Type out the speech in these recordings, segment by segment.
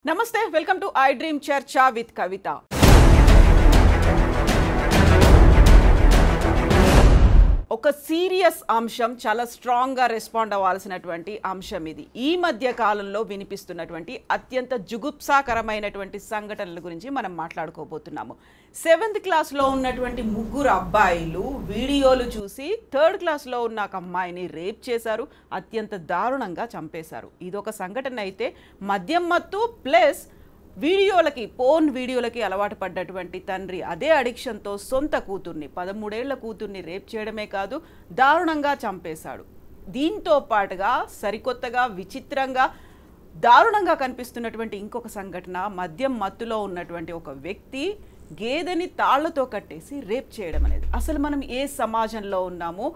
నమస్తే welcome to I dream చర్చా with కవిత. ఒక సీరియస్ అంశం, చాలా స్ట్రాంగ్గా రెస్పాండ్ అవ్వాల్సినటువంటి అంశం ఇది. ఈ మధ్య కాలంలో వినిపిస్తున్నటువంటి అత్యంత జుగుప్సాకరమైనటువంటి సంఘటనల గురించి మనం మాట్లాడుకోబోతున్నాము. 7th క్లాస్లో ఉన్నటువంటి ముగ్గురు అబ్బాయిలు వీడియోలు చూసి 3rd క్లాస్లో ఉన్న ఒక అమ్మాయిని రేప్ చేశారు, అత్యంత దారుణంగా చంపేశారు. ఇదొక సంఘటన అయితే మద్యం మత్తు ప్లస్ వీడియోలకి, పోర్న్ వీడియోలకి అలవాటు పడ్డటువంటి తండ్రి అదే అడిక్షన్తో సొంత కూతుర్ని, 13 ఏళ్ల కూతుర్ని రేప్ చేయడమే కాదు దారుణంగా చంపేశాడు. దీంతో పాటుగా సరికొత్తగా, విచిత్రంగా, దారుణంగా కనిపిస్తున్నటువంటి ఇంకొక సంఘటన, మద్యం మత్తులో ఉన్నటువంటి ఒక వ్యక్తి గేదెని తాళ్లతో కట్టేసి రేప్ చేయడం అనేది. అసలు మనం ఏ సమాజంలో ఉన్నామో,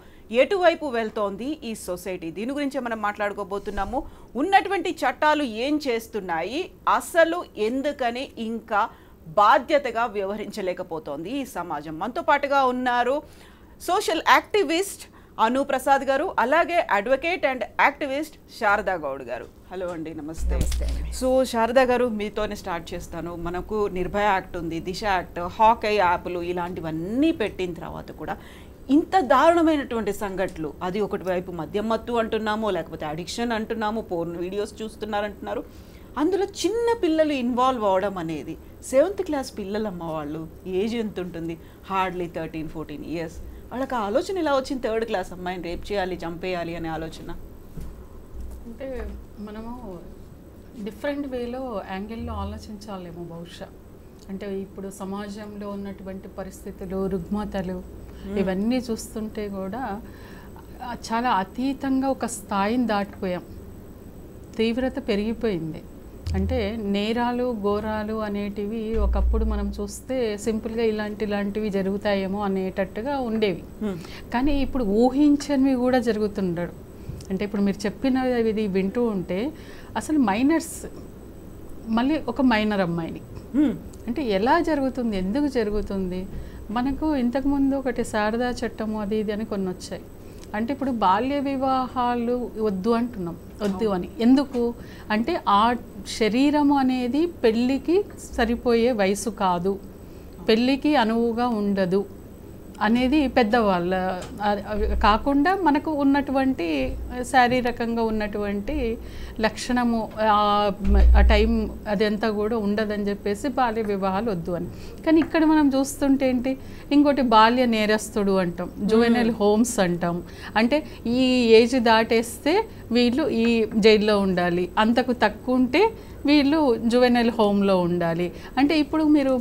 ఎటువైపు వెళ్తోంది ఈ సొసైటీ, దీని గురించే మనం మాట్లాడుకోబోతున్నాము. ఉన్నటువంటి చట్టాలు ఏం చేస్తున్నాయి, అసలు ఎందుకని ఇంకా బాధ్యతగా వ్యవహరించలేకపోతోంది ఈ సమాజం. మనతో పాటుగా ఉన్నారు సోషల్ యాక్టివిస్ట్ అను ప్రసాద్ గారు, అలాగే advocate and activist Sharada Goud గారు. హలో అండి, నమస్తే. సో శారదా గారు, మీతోనే స్టార్ట్ చేస్తాను. మనకు నిర్భయ యాక్ట్ ఉంది, దిశ యాక్ట్, హాకై యాప్లు, ఇలాంటివన్నీ పెట్టిన తర్వాత కూడా ఇంత దారుణమైనటువంటి సంఘటనలు, అది ఒకటి వైపు మద్యం మత్తు అంటున్నాము, లేకపోతే అడిక్షన్ అంటున్నాము, పోర్న్ వీడియోస్ చూస్తున్నారంటున్నారు, అందులో చిన్న పిల్లలు ఇన్వాల్వ్ అవ్వడం అనేది. 7th క్లాస్ పిల్లలమ్మ, వాళ్ళు ఏజ్ ఎంత ఉంటుంది, హార్డ్లీ 13-14 ఇయర్స్. వాళ్ళకి ఆలోచన ఎలా వచ్చింది 3rd క్లాస్ అమ్మాయిని రేప్ చేయాలి, చంపేయాలి అనే ఆలోచన? అంటే మనము డిఫరెంట్ వేలో యాంగిల్లో ఆలోచించాలేమో బహుశా. అంటే ఇప్పుడు సమాజంలో ఉన్నటువంటి పరిస్థితులు, రుగ్మతలు, ఇవన్నీ చూస్తుంటే కూడా చాలా అతీతంగా ఒక స్థాయిని దాటిపోయాం. తీవ్రత పెరిగిపోయింది. అంటే నేరాలు, ఘోరాలు అనేటివి ఒకప్పుడు మనం చూస్తే సింపుల్గా ఇలాంటివి జరుగుతాయేమో అనేటట్టుగా ఉండేవి. కానీ ఇప్పుడు ఊహించనివి కూడా జరుగుతుండడు. అంటే ఇప్పుడు మీరు చెప్పినది వింటూ ఉంటే అసలు మైనర్స్, మళ్ళీ ఒక మైనర్ అమ్మాయిని, అంటే ఎలా జరుగుతుంది, ఎందుకు జరుగుతుంది? మనకు ఇంతకుముందు ఒకటి శారదా చట్టము అది ఇది అని కొన్ని వచ్చాయి. అంటే ఇప్పుడు బాల్య వివాహాలు వద్దు అంటున్నాం, వద్దు అని. ఎందుకు అంటే ఆ శరీరము అనేది పెళ్ళికి సరిపోయే వయసు కాదు, పెళ్ళికి అనువుగా ఉండదు అనేది పెద్దవాళ్ళ కాకుండా మనకు ఉన్నటువంటి శారీరకంగా ఉన్నటువంటి లక్షణము, ఆ టైం అదంతా కూడా ఉండదని చెప్పేసి బాల్య వివాహాలు వద్దు అని. కానీ ఇక్కడ మనం చూస్తుంటే ఏంటి, ఇంకోటి బాల్య నేరస్తుడు అంటాం, జువెనైల్ హోమ్స్ అంటాం. అంటే ఈ ఏజ్ దాటేస్తే వీళ్ళు ఈ జైల్లో ఉండాలి, అంతకు తక్కువ ఉంటే వీళ్ళు జువెనైల్ హోమ్లో ఉండాలి. అంటే ఇప్పుడు మీరు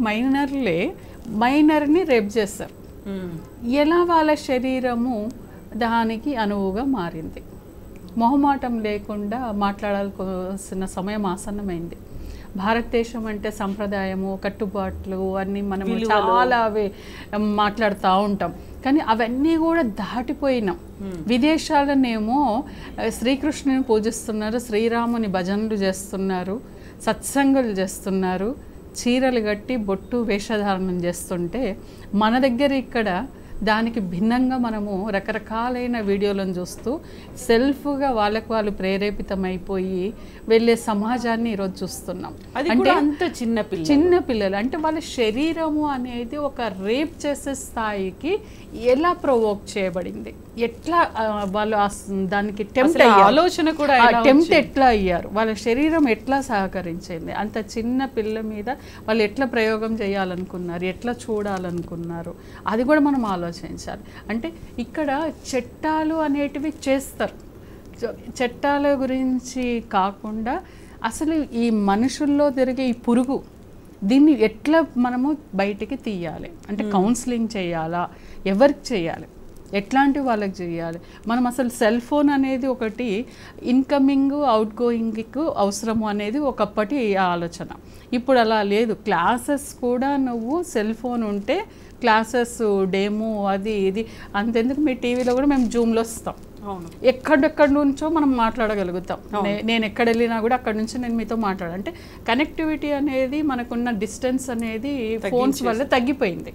మైనర్ని రేప్ చేస్తారు. ఎలా వాళ్ళ శరీరము దానికి అనువుగా మారింది? మొహమాటం లేకుండా మాట్లాడాల్సిన సమయం ఆసన్నమైంది. భారతదేశం అంటే సంప్రదాయము, కట్టుబాట్లు అన్నీ మనం చాలా మాట్లాడుతూ ఉంటాం. కానీ అవన్నీ కూడా దాటిపోయినాం. విదేశాలనేమో శ్రీకృష్ణుని పూజిస్తున్నారు, శ్రీరాముని భజనలు చేస్తున్నారు, సత్సంగులు చేస్తున్నారు, చీరలు కట్టి బొట్టు వేషధారణం చేస్తుంటే మన దగ్గర ఇక్కడ దానికి భిన్నంగా మనము రకరకాలైన వీడియోలను చూస్తూ సెల్ఫ్గా వాళ్ళకు వాళ్ళు ప్రేరేపితమైపోయి వెళ్ళే సమాజాన్ని ఈరోజు చూస్తున్నాం. అంటే అంత చిన్న పిల్లలు అంటే వాళ్ళ శరీరము అనేది ఒక రేప్ చేసే స్థాయికి ఎలా ప్రొవోక్ చేయబడింది, ఎట్లా వాళ్ళు దానికి ఆలోచన కూడా టెంప్ట్ ఎట్లా అయ్యారు, వాళ్ళ శరీరం ఎట్లా సహకరించింది, అంత చిన్న పిల్ల మీద వాళ్ళు ఎట్లా ప్రయోగం చేయాలనుకున్నారు, ఎట్లా చూడాలనుకున్నారు, అది కూడా మనం ఆలోచించాలి. అంటే ఇక్కడ చట్టాలు అనేటివి చేస్తారు, చట్టాల గురించి కాకుండా అసలు ఈ మనుషుల్లో తిరిగే ఈ పురుగు, దీన్ని ఎట్లా మనము బయటికి తీయాలి, అంటే కౌన్సిలింగ్ చేయాలా, ఎవరికి చేయాలి, ఎట్లాంటి వాళ్ళకి చేయాలి. మనం అసలు సెల్ ఫోన్ అనేది ఒకటి ఇన్కమింగ్ అవుట్ గోయింగ్కు అవసరము అనేది ఒకప్పటి ఆలోచన. ఇప్పుడు అలా లేదు. క్లాసెస్ కూడా నువ్వు సెల్ ఫోన్ ఉంటే క్లాసెస్ డెమో అది ఇది అంతెందుకు, మీ టీవీలో కూడా మేము జూమ్లో వస్తాం, ఎక్కడెక్కడి నుంచో మనం మాట్లాడగలుగుతాం. నేను ఎక్కడ వెళ్ళినా కూడా అక్కడ నుంచి నేను మీతో మాట్లాడాలి. అంటే కనెక్టివిటీ అనేది, మనకున్న డిస్టెన్స్ అనేది ఫోన్స్ వల్ల తగ్గిపోయింది.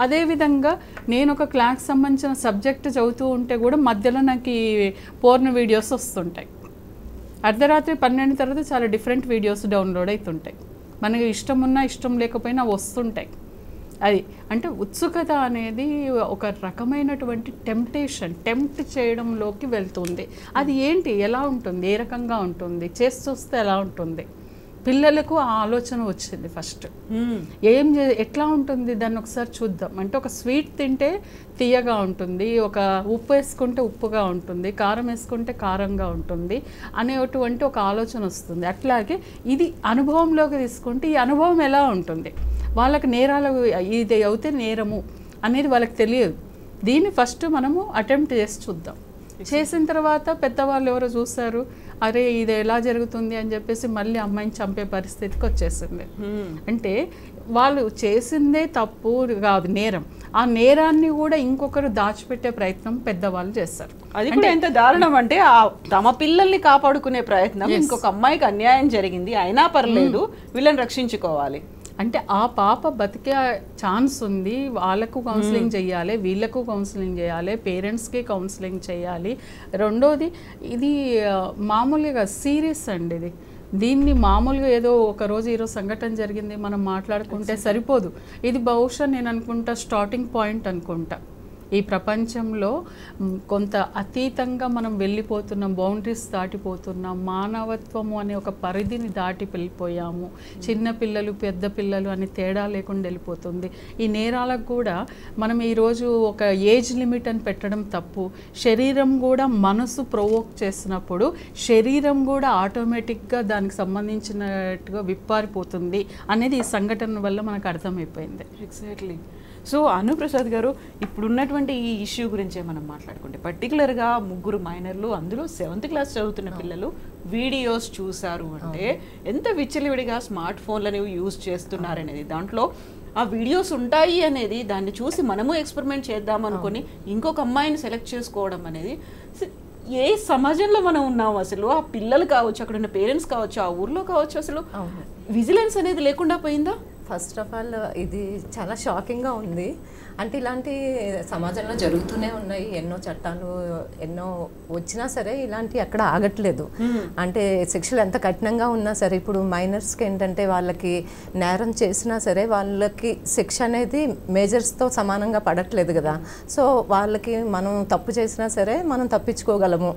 అదేవిధంగా నేను ఒక క్లాస్ సంబంధించిన సబ్జెక్ట్ చదువుతూ ఉంటే కూడా మధ్యలో నాకు ఈ పోర్న్ వీడియోస్ వస్తుంటాయి. అర్ధరాత్రి 12 తర్వాత చాలా డిఫరెంట్ వీడియోస్ డౌన్లోడ్ అవుతుంటాయి. మనకి ఇష్టం ఉన్నా ఇష్టం లేకపోయినా వస్తుంటాయి. అది అంటే ఉత్సుకత అనేది ఒక రకమైనటువంటి టెంప్ట్ చేయడంలోకి వెళ్తుంది. అది ఏంటి, ఎలా ఉంటుంది, ఏ రకంగా ఉంటుంది, చేసి చూస్తే ఎలా ఉంటుంది, పిల్లలకు ఆ ఆలోచన వచ్చింది ఫస్ట్. ఎట్లా ఉంటుంది దాన్ని ఒకసారి చూద్దాం అంటే, ఒక స్వీట్ తింటే తీయగా ఉంటుంది, ఒక ఉప్పు వేసుకుంటే ఉప్పుగా ఉంటుంది, కారం వేసుకుంటే కారంగా ఉంటుంది అనేటువంటి ఒక ఆలోచన వస్తుంది. అట్లాగే ఇది అనుభవంలోకి తీసుకుంటే ఈ అనుభవం ఎలా ఉంటుంది, వాళ్ళకి నేరాలు ఇది అవుతే నేరము అనేది వాళ్ళకి తెలియదు. దీన్ని ఫస్ట్ మనము అటెంప్ట్ చేసి చూద్దాం. చేసిన తర్వాత పెద్దవాళ్ళు ఎవరో చూస్తారు, అరే ఇది ఎలా జరుగుతుంది అని చెప్పేసి మళ్ళీ అమ్మాయిని చంపే పరిస్థితికి వచ్చేసింది. అంటే వాళ్ళు చేసిందే తప్పు కాదు, నేరం. ఆ నేరాన్ని కూడా ఇంకొకరు దాచిపెట్టే ప్రయత్నం పెద్దవాళ్ళు చేస్తారు. అది కూడా ఎంత దారుణం అంటే, తమ పిల్లల్ని కాపాడుకునే ప్రయత్నం, ఇంకొక అమ్మాయికి అన్యాయం జరిగింది అయినా పర్లేదు వీళ్ళని రక్షించుకోవాలి అంటే ఆ పాప బతికే ఛాన్స్ ఉంది, వాళ్ళకు కౌన్సిలింగ్ చేయాలి, వీళ్ళకు కౌన్సిలింగ్ చేయాలి, పేరెంట్స్కి కౌన్సిలింగ్ చేయాలి. రెండోది ఇది మామూలుగా సీరియస్ అండి. దీన్ని మామూలుగా ఏదో ఒకరోజు ఈరోజు సంఘటన జరిగింది మనం మాట్లాడుకుంటే సరిపోదు. ఇది బహుశా నేను అనుకుంటా స్టార్టింగ్ పాయింట్ అనుకుంటా. ఈ ప్రపంచంలో కొంత అతీతంగా మనం వెళ్ళిపోతున్నాం, బౌండరీస్ దాటిపోతున్నాం, మానవత్వము అనే ఒక పరిధిని దాటి వెళ్ళిపోయాము. చిన్నపిల్లలు పెద్ద పిల్లలు అని తేడా లేకుండా వెళ్ళిపోతుంది. ఈ నేరాలకు కూడా మనం ఈరోజు ఒక ఏజ్ లిమిట్ అని పెట్టడం తప్పు. శరీరం కూడా మనసు ప్రొవోక్ చేసినప్పుడు శరీరం కూడా ఆటోమేటిక్గా దానికి సంబంధించినట్టుగా విప్పారిపోతుంది అనేది ఈ సంఘటన వల్ల మనకు అర్థమైపోయింది. ఎగ్జాక్ట్లీ. సో అనుప్రసాద్ గారు, ఇప్పుడున్నటువంటి ఈ ఇష్యూ గురించే మనం మాట్లాడుకుంటే, పర్టికులర్గా 3 మైనర్లు, అందులో 7th క్లాస్ చదువుతున్న పిల్లలు వీడియోస్ చూశారు అంటే ఎంత విచ్చలవిడిగా స్మార్ట్ ఫోన్లను యూజ్ చేస్తున్నారనేది, దాంట్లో ఆ వీడియోస్ ఉంటాయి అనేది దాన్ని చూసి మనము ఎక్స్పెరిమెంట్ చేద్దాం అనుకొని ఇంకొక అమ్మాయిని సెలెక్ట్ చేసుకోవడం అనేది ఏ సమాజంలో మనం ఉన్నాము అసలు? ఆ పిల్లలు కావచ్చు, అక్కడ ఉన్న పేరెంట్స్ కావచ్చు, ఆ ఊర్లో కావచ్చు, అసలు విజిలెన్స్ అనేది లేకుండా పోయిందా? ఫస్ట్ ఆఫ్ ఆల్ ఇది చాలా షాకింగ్గా ఉంది. అంటే ఇలాంటి సమాజంలో జరుగుతూనే ఉన్నాయి, ఎన్నో చట్టాలు ఎన్నో వచ్చినా సరే ఇలాంటి ఎక్కడ ఆగట్లేదు. అంటే శిక్షలు ఎంత కఠినంగా ఉన్నా సరే, ఇప్పుడు మైనర్స్కి ఏంటంటే వాళ్ళకి నేరం చేసినా సరే వాళ్ళకి శిక్ష అనేది మేజర్స్తో సమానంగా పడట్లేదు కదా. సో వాళ్ళకి మనం తప్పు చేసినా సరే మనం తప్పించుకోగలము,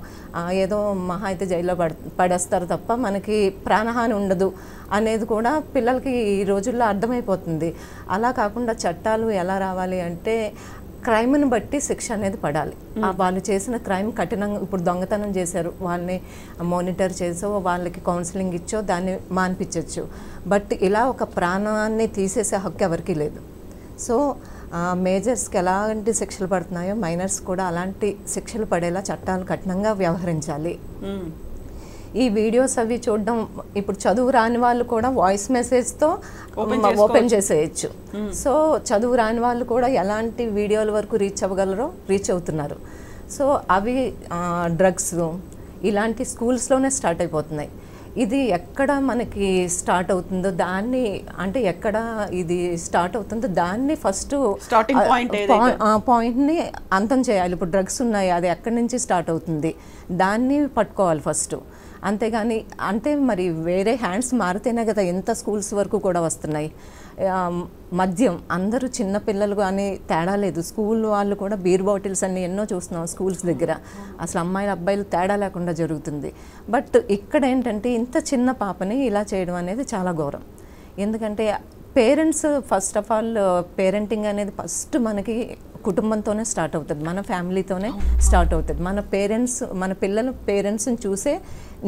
ఏదో మహా అయితే జైల్లో పడేస్తారు తప్ప మనకి ప్రాణహాని ఉండదు అనేది కూడా పిల్లలకి ఈ రోజుల్లో అర్థమైపోతుంది. అలా కాకుండా చట్టాలు ఎలా రావాలి అంటే క్రైమ్ని బట్టి శిక్ష అనేది పడాలి. వాళ్ళు చేసిన క్రైమ్ కఠినంగా, ఇప్పుడు దొంగతనం చేశారు, వాళ్ళని మానిటర్ చేసో వాళ్ళకి కౌన్సిలింగ్ ఇచ్చో దాన్ని మాన్పించవచ్చు. బట్ ఇలా ఒక ప్రాణాన్ని తీసేసే హక్కు ఎవరికీ లేదు. సో మేజర్స్కి ఎలాంటి శిక్షలు పడుతున్నాయో మైనర్స్ కూడా అలాంటి శిక్షలు పడేలా చట్టాలు కఠినంగా వ్యవహరించాలి. ఈ వీడియోస్ అవి చూడడం, ఇప్పుడు చదువు రాని వాళ్ళు కూడా వాయిస్ మెసేజ్తో ఓపెన్ చేసేయచ్చు. సో చదువు రాని వాళ్ళు కూడా ఎలాంటి వీడియోల వరకు రీచ్ అవ్వగలరో రీచ్ అవుతున్నారు. సో అవి డ్రగ్స్ ఇలాంటి స్కూల్స్లోనే స్టార్ట్ అయిపోతున్నాయి. ఇది ఎక్కడ మనకి స్టార్ట్ అవుతుందో దాన్ని, అంటే ఎక్కడ ఇది స్టార్ట్ అవుతుందో దాన్ని ఫస్ట్ పాయింట్ని అంతం చేయాలి. ఇప్పుడు డ్రగ్స్ ఉన్నాయి, అది ఎక్కడి నుంచి స్టార్ట్ అవుతుంది దాన్ని పట్టుకోవాలి ఫస్ట్. అంతేగాని అంటే మరి వేరే హ్యాండ్స్ మారితేనే కదా ఎంత స్కూల్స్ వరకు కూడా వస్తున్నాయి. మద్యం, అందరూ చిన్నపిల్లలు కానీ తేడా లేదు, స్కూల్ వాళ్ళు కూడా బీర్ బాటిల్స్ అన్ని ఎన్నో చూస్తున్నాం స్కూల్స్ దగ్గర. అసలు అమ్మాయిలు అబ్బాయిలు తేడా లేకుండా జరుగుతుంది. బట్ ఇక్కడ ఏంటంటే ఇంత చిన్న పాపని ఇలా చేయడం అనేది చాలా ఘోరం. ఎందుకంటే parents, first of all parenting అనేది ఫస్ట్ మనకి కుటుంబంతోనే స్టార్ట్ అవుతుంది, మన ఫ్యామిలీతోనే స్టార్ట్ అవుతుంది. మన పిల్లలు పేరెంట్స్ని చూసే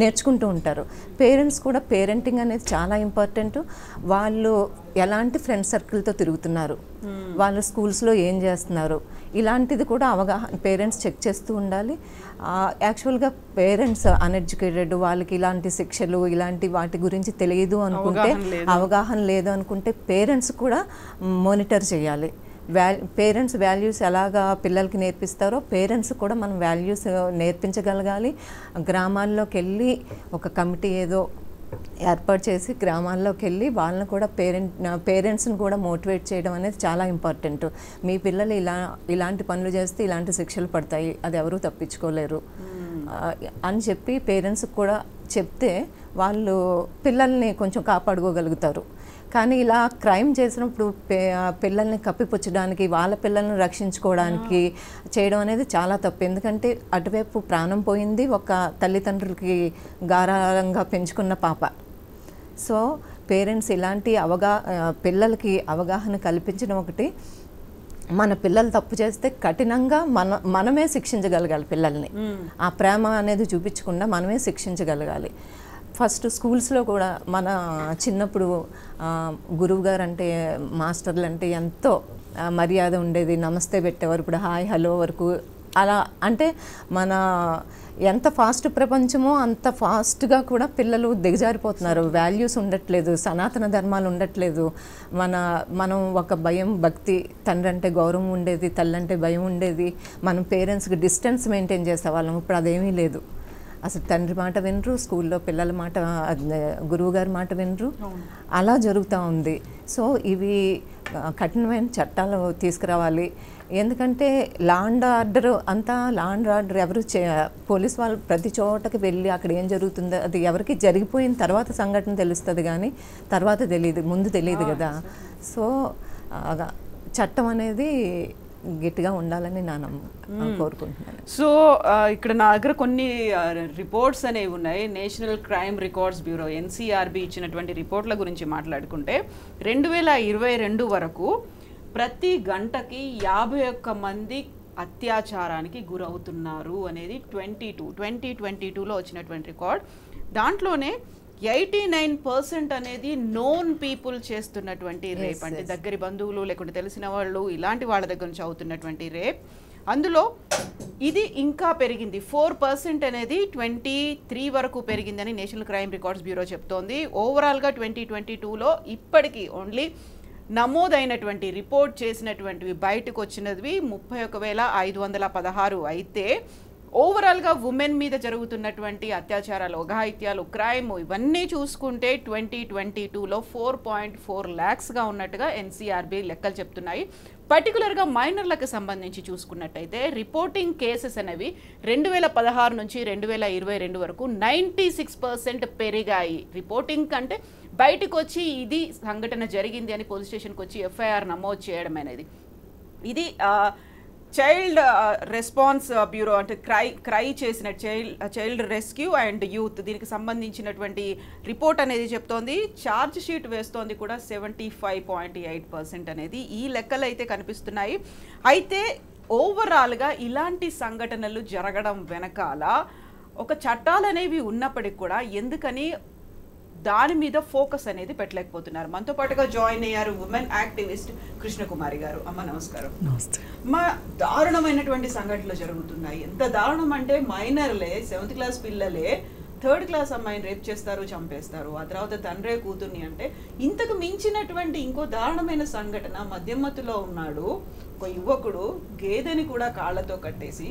నేర్చుకుంటూ ఉంటారు. పేరెంట్స్ కూడా పేరెంటింగ్ అనేది చాలా ఇంపార్టెంట్. వాళ్ళు ఎలాంటి ఫ్రెండ్ సర్కిల్తో తిరుగుతున్నారు, వాళ్ళు స్కూల్స్లో ఏం చేస్తున్నారు, ఇలాంటిది కూడా అవగాహన పేరెంట్స్ చెక్ చేస్తూ ఉండాలి. యాక్చువల్గా పేరెంట్స్ అన్ఎడ్యుకేటెడ్, వాళ్ళకి ఇలాంటి శిక్షలు ఇలాంటి వాటి గురించి తెలియదు అనుకుంటే, అవగాహన లేదు అనుకుంటే పేరెంట్స్ కూడా మానిటర్ చేయాలి. పేరెంట్స్ వాల్యూస్ ఎలాగా పిల్లలకి నేర్పిస్తారో పేరెంట్స్ కూడా మనం వాల్యూస్ నేర్పించగలగాలి. గ్రామాల్లోకి వెళ్ళి ఒక కమిటీ ఏదో ఏర్పాటు చేసి గ్రామాల్లోకి వెళ్ళి వాళ్ళని కూడా పేరెంట్స్ని కూడా మోటివేట్ చేయడం అనేది చాలా ఇంపార్టెంట్. మీ పిల్లలు ఇలాంటి పనులు చేస్తే ఇలాంటి శిక్షలు పడతాయి, అది ఎవరూ తప్పించుకోలేరు అని చెప్పి పేరెంట్స్కి కూడా చెప్తే వాళ్ళు పిల్లల్ని కొంచెం కాపాడుకోగలుగుతారు. కానీ ఇలా క్రైమ్ చేసినప్పుడు పిల్లల్ని కప్పిపుచ్చడానికి, వాళ్ళ పిల్లల్ని రక్షించుకోవడానికి చేయడం అనేది చాలా తప్పు. ఎందుకంటే అటువైపు ప్రాణం పోయింది, ఒక తల్లిదండ్రులకి గారాలంగా పెంచుకున్న పాప. సో పేరెంట్స్ ఇలాంటి పిల్లలకి అవగాహన కల్పించడం ఒకటి. మన పిల్లలు తప్పు చేస్తే కఠినంగా మనమే శిక్షించగలగాలి పిల్లల్ని. ఆ ప్రేమ అనేది చూపించకుండా మనమే శిక్షించగలగాలి. ఫస్ట్ స్కూల్స్లో కూడా మన చిన్నప్పుడు గురువు గారు అంటే, మాస్టర్లు అంటే ఎంతో మర్యాద ఉండేది, నమస్తే పెట్టేవారు. ఇప్పుడు హాయ్ హలో వరకు అలా. అంటే మన ఎంత ఫాస్ట్ ప్రపంచమో అంత ఫాస్ట్గా కూడా పిల్లలు దిగజారిపోతున్నారు. వాల్యూస్ ఉండట్లేదు, సనాతన ధర్మాలు ఉండట్లేదు. మనం ఒక భయం, భక్తి, తండ్రి అంటే గౌరవం ఉండేది, తల్లి అంటే భయం ఉండేది. మనం పేరెంట్స్కి డిస్టెన్స్ మెయింటైన్ చేసేవాళ్ళం. ఇప్పుడు అదేమీ లేదు. అసలు తండ్రి మాట వినరు, స్కూల్లో పిల్లల మాట, గురువు గారి మాట వినరు. అలా జరుగుతూ ఉంది. సో ఇవి కఠినమైన చట్టాలు తీసుకురావాలి. ఎందుకంటే లా అండ్ ఆర్డర్ ఎవరు పోలీస్ వాళ్ళు ప్రతి చోటకి వెళ్ళి అక్కడ ఏం జరుగుతుందో అది ఎవరికి జరిగిపోయిన తర్వాత సంఘటన తెలుస్తుంది, కానీ తర్వాత తెలియదు, ముందు తెలియదు కదా. సో చట్టం అనేది గట్టిగా ఉండాలని నేను కోరుకుంటున్నాను. సో ఇక్కడ నా దగ్గర కొన్ని రిపోర్ట్స్ అనేవి ఉన్నాయి. National crime records bureau NCRB ఇచ్చినటువంటి రిపోర్ట్ల గురించి మాట్లాడుకుంటే 2022 వరకు ప్రతి గంటకి 51 మంది అత్యాచారానికి గురవుతున్నారు అనేది 2022లో వచ్చినటువంటి రికార్డ్. దాంట్లోనే 89% అనేది నోన్ పీపుల్ చేస్తున్నటువంటి రేప్, అంటే దగ్గరి బంధువులు లేకుంటే తెలిసిన వాళ్ళు ఇలాంటి వాళ్ళ దగ్గర నుంచి అవుతున్నటువంటి రేప్. అందులో ఇది ఇంకా పెరిగింది, 4% అనేది 23 వరకు పెరిగిందని నేషనల్ క్రైమ్ రికార్డ్స్ బ్యూరో చెప్తోంది. ఓవరాల్గా 2022లో ఇప్పటికీ ఓన్లీ నమోదైనటువంటి రిపోర్ట్ చేసినటువంటివి బయటకు వచ్చినవి 31,516 అయితే ఓవరాల్గా ఉమెన్ మీద జరుగుతున్నటువంటి అత్యాచారాలు, అఘాయిత్యాలు, క్రైమ్ ఇవన్నీ చూసుకుంటే 2022లో 4.4 lakhsగా ఉన్నట్టుగా NCRB లెక్కలు చెప్తున్నాయి. పర్టికులర్గా మైనర్లకు సంబంధించి చూసుకున్నట్టయితే రిపోర్టింగ్ కేసెస్ అనేవి 2016 నుంచి 2022 వరకు 96% పెరిగాయి. రిపోర్టింగ్ కంటే బయటకు వచ్చి ఇది సంఘటన జరిగింది అని పోలీస్ స్టేషన్కి వచ్చి FIR నమోదు చేయడం అనేది. ఇది చైల్డ్ రెస్పాన్స్ బ్యూరో అంటే క్రై చేసిన చైల్డ్ రెస్క్యూ అండ్ యూత్ దీనికి సంబంధించినటువంటి రిపోర్ట్ అనేది చెప్తోంది. ఛార్జ్ షీట్ వేస్తోంది కూడా 75.8% అనేది ఈ లెక్కలు అయితే కనిపిస్తున్నాయి. అయితే ఓవరాల్గా ఇలాంటి సంఘటనలు జరగడం వెనకాల ఒక చట్టాలు అనేవి ఉన్నప్పటికీ కూడా ఎందుకని దాని మీద ఫోకస్ అనేది పెట్టలేకపోతున్నారు. మనతో పాటుగా జాయిన్ అయ్యారు ఉమెన్ యాక్టివిస్ట్ కృష్ణకుమారి గారు. అమ్మ నమస్కారం. నమస్తే. మా దారుణమైనటువంటి సంఘటనలు జరుగుతున్నాయి. ఎంత దారుణం అంటే మైనర్లే, 7th క్లాస్ పిల్లలే 3rd క్లాస్ అమ్మాయిని రేప్ చేస్తారు, చంపేస్తారు. ఆ తర్వాత తండ్రే కూతుర్ని. అంటే ఇంతకు మించినటువంటి ఇంకో దారుణమైన సంఘటన, మద్యమత్తులో ఉన్నాడు ఒక యువకుడు గేదెని కూడా కాళ్ళతో కట్టేసి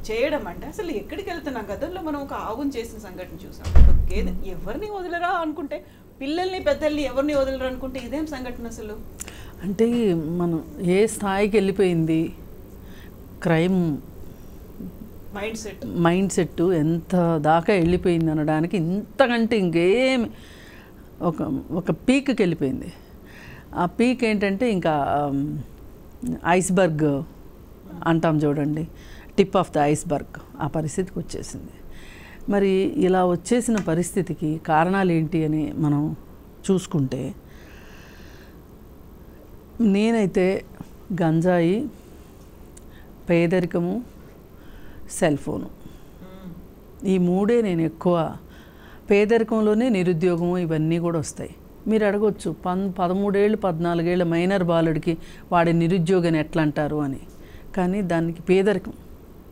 చేయడం. అంటే అసలు ఎక్కడికి వెళ్తున్నాం? గతంలో మనం ఒక ఆవును చేసిన సంఘటన చూసాం. గేదె ఎవరిని వదలరా అనుకుంటే, పిల్లల్ని పెద్దల్ని ఎవరిని వదలరా అనుకుంటే ఇదేం సంఘటన అసలు? అంటే మనం ఏ స్థాయికి వెళ్ళిపోయింది క్రైమ్ మైండ్ సెట్ ఎంత దాకా వెళ్ళిపోయింది అనడానికి ఇంతకంటే ఇంకేమి ఒక పీక్కి వెళ్ళిపోయింది. ఆ పీక్ ఏంటంటే ఇంకా ఐస్బర్గ్ అంటాం చూడండి, టిప్ ఆఫ్ ద ఐస్బర్గ్, ఆ పరిస్థితికి వచ్చేసింది. మరి ఇలా వచ్చేసిన పరిస్థితికి కారణాలు ఏంటి అని మనం చూసుకుంటే, నేనైతే గంజాయి, పేదరికము, సెల్ ఫోను, ఈ మూడే నేను ఎక్కువ. పేదరికంలోనే నిరుద్యోగము ఇవన్నీ కూడా వస్తాయి. మీరు అడగొచ్చు 13 ఏళ్ళు 14 ఏళ్ళ మైనర్ బాలుడికి వాడి నిరుద్యోగం ఎట్లా అంటారు అని. కానీ దానికి పేదరికం,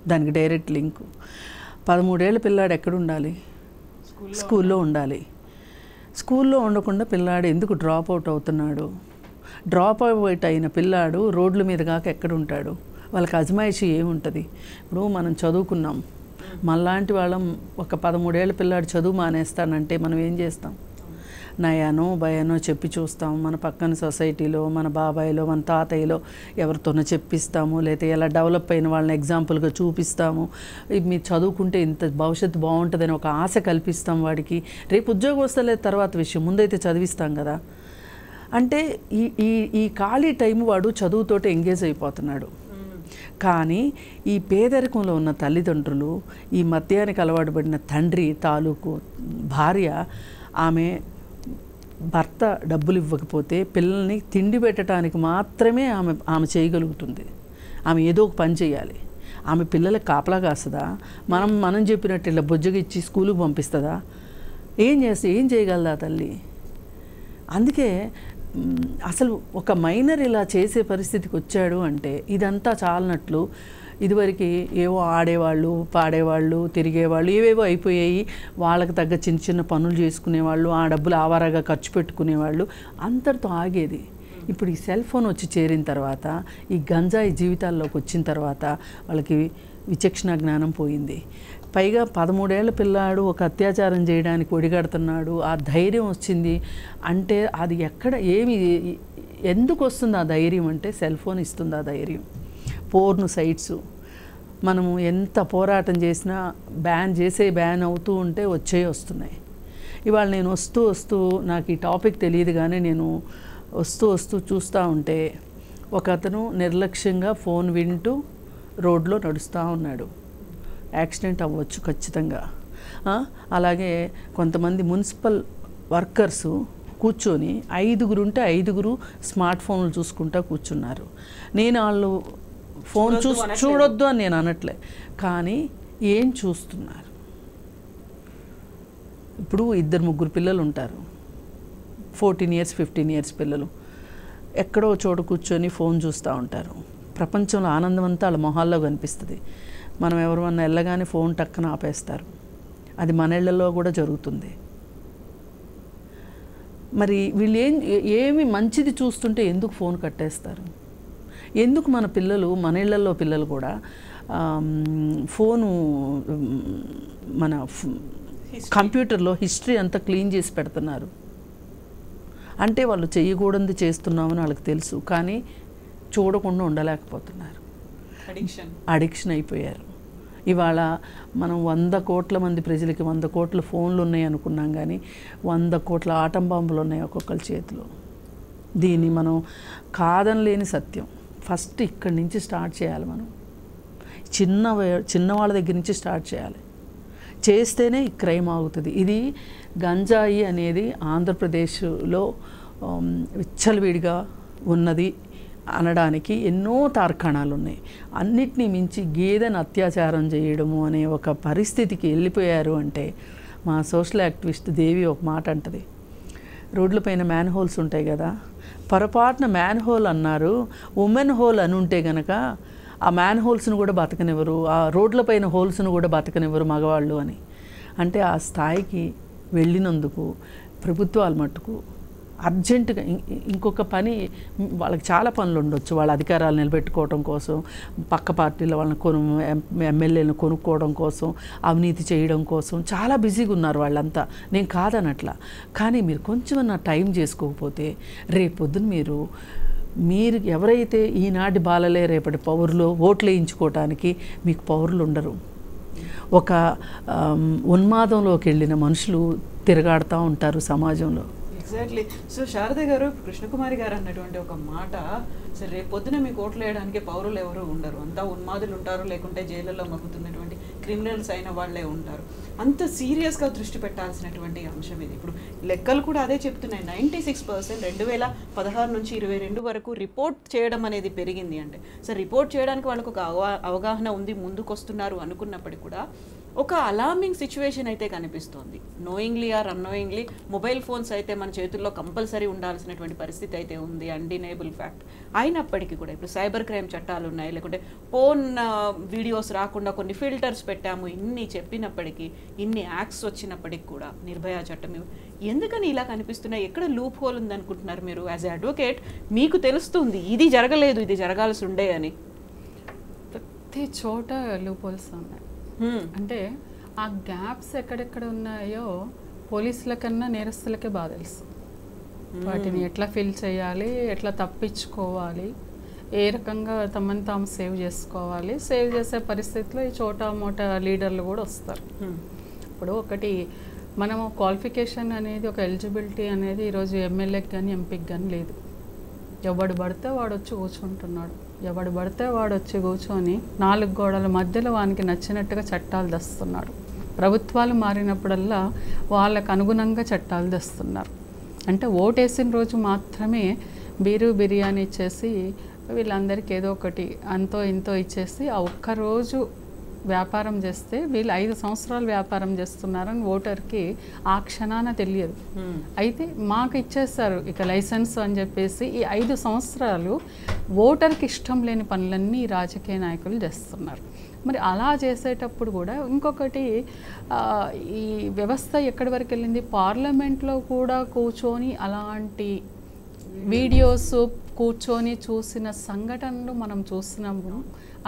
దానికి డైరెక్ట్ లింకు. 13 ఏళ్ళ పిల్లాడు ఎక్కడ ఉండాలి? స్కూల్లో ఉండాలి. స్కూల్లో ఉండకుండా పిల్లాడు ఎందుకు డ్రాప్ అవుట్ అవుతున్నాడు? డ్రాప్ అవుట్ అయిన పిల్లాడు రోడ్ల మీద కాక ఎక్కడ ఉంటాడు? వాళ్ళకి అజమాయిషి ఏముంటుంది? ఇప్పుడు మనం చదువుకున్నాం, మనలాంటి వాళ్ళం ఒక 13 ఏళ్ళ పిల్లాడు చదువు మానేస్తానంటే మనం ఏం చేస్తాం? నయానో భయానో చెప్పి చూస్తాము. మన పక్కన సొసైటీలో మన బాబాయిలో మన తాతయ్యలో ఎవరితోనో చెప్పిస్తాము, లేకపోతే ఎలా డెవలప్ అయిన వాళ్ళని ఎగ్జాంపుల్గా చూపిస్తాము. మీరు చదువుకుంటే ఇంత భవిష్యత్తు బాగుంటుందని ఒక ఆశ కల్పిస్తాం వాడికి. రేపు ఉద్యోగం వస్తలే తర్వాత విషయం, ముందైతే చదివిస్తాం కదా. అంటే ఈ ఖాళీ టైం వాడు చదువుతోటి ఎంగేజ్ అయిపోతున్నాడు. కానీ ఈ పేదరికంలో ఉన్న తల్లిదండ్రులు, ఈ మద్యానికి అలవాటు పడిన తండ్రి తాలూకు భార్య, ఆమె భర్త డబ్బులు ఇవ్వకపోతే పిల్లల్ని తిండి పెట్టడానికి మాత్రమే ఆమె చేయగలుగుతుంది. ఆమె ఏదో ఒక పని చేయాలి. ఆమె పిల్లలకు కాపలా కాస్తుందా? మనం చెప్పినట్టు ఇలా బొజ్జగా ఇచ్చి స్కూలుకు పంపిస్తుందా? ఏం చేయగలదా తల్లి? అందుకే అసలు ఒక మైనర్ ఇలా చేసే పరిస్థితికి వచ్చాడు అంటే ఇదంతా చాలనట్లు. ఇదివరకు ఏవో ఆడేవాళ్ళు, పాడేవాళ్ళు, తిరిగేవాళ్ళు, ఏవేవో అయిపోయాయి. వాళ్ళకి తగ్గ చిన్న చిన్న పనులు చేసుకునేవాళ్ళు, ఆ డబ్బులు ఆవారాగా ఖర్చు పెట్టుకునేవాళ్ళు, అంతటితో ఆగేది. ఇప్పుడు ఈ సెల్ ఫోన్ వచ్చి చేరిన తర్వాత, ఈ గంజాయి జీవితాల్లోకి వచ్చిన తర్వాత వాళ్ళకి విచక్షణ జ్ఞానం పోయింది. పైగా 13 ఏళ్ల పిల్లాడు ఒక అత్యాచారం చేయడానికి ఒడిగడుతున్నాడు, ఆ ధైర్యం వచ్చింది అంటే అది ఎందుకు వస్తుంది ఆ ధైర్యం అంటే సెల్ ఫోన్ ఇస్తుంది ఆ ధైర్యం. పోర్న్ సైట్స్ మనము ఎంత పోరాటం చేసినా బ్యాన్ అవుతూ ఉంటే వస్తున్నాయి. ఇవాళ నేను వస్తూ నాకు ఈ టాపిక్ తెలియదు కానీ నేను వస్తూ చూస్తూ ఉంటే ఒక అతను నిర్లక్ష్యంగా ఫోన్ వింటూ రోడ్లో నడుస్తూ ఉన్నాడు. యాక్సిడెంట్ అవ్వచ్చు ఖచ్చితంగా. అలాగే కొంతమంది మున్సిపల్ వర్కర్సు కూర్చొని 5 ఉంటే 5 స్మార్ట్ ఫోన్లు చూసుకుంటూ కూర్చున్నారు. నేను వాళ్ళు ఫోన్ చూడొద్దు అని నేను అనట్లే, కానీ ఏం చూస్తున్నారు? ఇప్పుడు 2-3 పిల్లలు ఉంటారు, 14 years 15 years పిల్లలు ఎక్కడో చోట కూర్చొని ఫోన్ చూస్తూ ఉంటారు. ప్రపంచంలో ఆనందం అంతా వాళ్ళ మొహాల్లో కనిపిస్తుంది. మనం ఎవరివన్నా వెళ్ళగానే ఫోన్ టక్కన ఆపేస్తారు. అది మన ఇళ్లలో కూడా జరుగుతుంది. మరి వీళ్ళు ఏమి మంచిది చూస్తుంటే ఎందుకు ఫోన్ కట్టేస్తారు? ఎందుకు మన ఇళ్లలో పిల్లలు కూడా ఫోను మన కంప్యూటర్లో హిస్టరీ అంతా క్లీన్ చేసి పెడుతున్నారు? అంటే వాళ్ళు చేయకూడదు చేస్తున్నామని వాళ్ళకి తెలుసు, కానీ చూడకుండా ఉండలేకపోతున్నారు. అడిక్షన్ అయిపోయారు. ఇవాళ మనం 100 కోట్ల మంది ప్రజలకి 100 కోట్ల ఫోన్లు ఉన్నాయి అనుకున్నాం, కానీ 100 కోట్ల ఆటం బాంబులు ఉన్నాయి ఒక్కొక్కరి చేతిలో. దీన్ని మనం కాదనలేని సత్యం. ఫస్ట్ ఇక్కడి నుంచి స్టార్ట్ చేయాలి. మనం చిన్నవాళ్ళ దగ్గర నుంచి స్టార్ట్ చేయాలి. చేస్తేనే ఈ క్రైమ్ ఆగుతుంది. ఇది గంజాయి అనేది ఆంధ్రప్రదేశ్లో విచ్చలవిడిగా ఉన్నది అనడానికి ఎన్నో తార్కాణాలు ఉన్నాయి. అన్నిటినీ మించి గేదెను అత్యాచారం చేయడము అనే ఒక పరిస్థితికి వెళ్ళిపోయారు అంటే, మా సోషల్ యాక్టివిస్ట్ దేవి ఒక మాట అంటది, రోడ్లపైన మ్యాన్ హోల్స్ ఉంటాయి కదా, పొరపాటున మ్యాన్ హోల్ అన్నారు, ఉమెన్ హోల్ అని ఉంటే కనుక ఆ మ్యాన్ హోల్స్ను కూడా బతకనివ్వరు, ఆ రోడ్లపైన హోల్స్ను కూడా బతకనివ్వరు మగవాళ్ళు అని. అంటే ఆ స్థాయికి వెళ్ళినందుకు ప్రభుత్వాలు మట్టుకు అర్జెంటుగా ఇంకొక పని, వాళ్ళకి చాలా పనులు ఉండొచ్చు. వాళ్ళ అధికారాలు నిలబెట్టుకోవడం కోసం, పక్క పార్టీల వాళ్ళని ఎమ్మెల్యేలను కొనుక్కోవడం కోసం, అవినీతి చేయడం కోసం చాలా బిజీగా ఉన్నారు వాళ్ళంతా. నేను కాదనట్లా, కానీ మీరు కొంచెం నా టైం చేసుకోకపోతే రేపొద్దున మీరు ఎవరైతే ఈనాటి బాలలే రేపటి పౌరులు ఓట్లు వేయించుకోవటానికి మీకు పౌరులు ఉండరు. ఒక ఉన్మాదంలోకి వెళ్ళిన మనుషులు తిరగాడుతూ ఉంటారు సమాజంలో. ఎగ్జాక్ట్లీ. సో శారద గారు, కృష్ణకుమారి గారు అన్నటువంటి ఒక మాట, సరే రేపు పొద్దున మీకు ఓట్లు వేయడానికి పౌరులు ఎవరు ఉండరు, అంతా ఉన్మాదులు ఉంటారు, లేకుంటే జైళ్ళలో మగ్గుతున్నటువంటి క్రిమినల్స్ అయిన వాళ్ళే ఉంటారు. అంత సీరియస్గా దృష్టి పెట్టాల్సినటువంటి అంశం ఇది. ఇప్పుడు లెక్కలు కూడా అదే చెప్తున్నాయి. 96% 2016 నుంచి 22 వరకు రిపోర్ట్ చేయడం అనేది పెరిగింది. అంటే సరే రిపోర్ట్ చేయడానికి వాళ్ళకు ఒక అవగాహన ఉంది, ముందుకు వస్తున్నారు అనుకున్నప్పటికీ కూడా ఒక అలార్మింగ్ సిచ్యువేషన్ అయితే కనిపిస్తోంది. Knowingly are annoyingly mobile phones అయితే మన చేతుల్లో కంపల్సరీ ఉండాల్సినటువంటి పరిస్థితి అయితే ఉంది, అన్డినేబుల్ ఫ్యాక్ట్. అయినప్పటికీ కూడా ఇప్పుడు సైబర్ క్రైమ్ చట్టాలు ఉన్నాయి, లేకుంటే ఫోన్ వీడియోస్ రాకుండా కొన్ని ఫిల్టర్స్ పెట్టాము, ఇన్ని చెప్పినప్పటికీ, ఇన్ని యాక్ట్స్ వచ్చినప్పటికి కూడా నిర్భయ చట్టం ఎందుకని ఇలా కనిపిస్తున్నాయి? ఎక్కడ లూప్ హోల్ ఉందనుకుంటున్నారు మీరు? యాజ్ ఎ అడ్వకేట్ మీకు తెలుస్తుంది ఇది జరగలేదు, ఇది జరగాల్సి ఉండే అని. ప్రతి చోట లూప్ హోల్స్ ఉన్నాయి. అంటే ఆ గ్యాప్స్ ఎక్కడెక్కడ ఉన్నాయో పోలీసుల కన్నా నేరస్తులకే బాగా తెలుసు. వాటిని ఎట్లా ఫిల్ చేయాలి, ఎట్లా తప్పించుకోవాలి, ఏ రకంగా తమని తాము సేవ్ చేసుకోవాలి. సేవ్ చేసే పరిస్థితిలో ఈ చోటా మోటా లీడర్లు కూడా వస్తారు. ఇప్పుడు ఒకటి మనము క్వాలిఫికేషన్ అనేది, ఒక ఎలిజిబిలిటీ అనేది ఈరోజు ఎమ్మెల్యేకి కానీ ఎంపీకి కానీ లేదు. ఎవడు పడితే వాడు వచ్చి కూర్చుంటున్నాడు. ఎవడు పడితే వాడు వచ్చి కూర్చొని 4 గోడల మధ్యలో వానికి నచ్చినట్టుగా చట్టాలు తెస్తున్నాడు. ప్రభుత్వాలు మారినప్పుడల్లా వాళ్ళకు అనుగుణంగా చట్టాలు తెస్తున్నారు. అంటే ఓటేసిన రోజు మాత్రమే బిర్యానీ ఇచ్చేసి వీళ్ళందరికీ ఏదో ఒకటి అంతో ఇంతో ఇచ్చేసి ఆ ఒక్కరోజు వ్యాపారం చేస్తే వీళ్ళు 5 సంవత్సరాలు వ్యాపారం చేస్తున్నారని ఓటర్కి ఆ క్షణాన తెలియదు. అయితే మాకు ఇచ్చేస్తారు ఇక లైసెన్స్ అని చెప్పేసి ఈ 5 సంవత్సరాలు ఓటర్కి ఇష్టం లేని పనులన్నీ రాజకీయ నాయకులు చేస్తున్నారు. మరి అలా చేసేటప్పుడు కూడా ఇంకొకటి ఈ వ్యవస్థ ఎక్కడి వరకు వెళ్ళింది, పార్లమెంట్లో కూడా కూర్చొని అలాంటి వీడియోస్ కూర్చొని చూసిన సంఘటనలు మనం చూసినాము.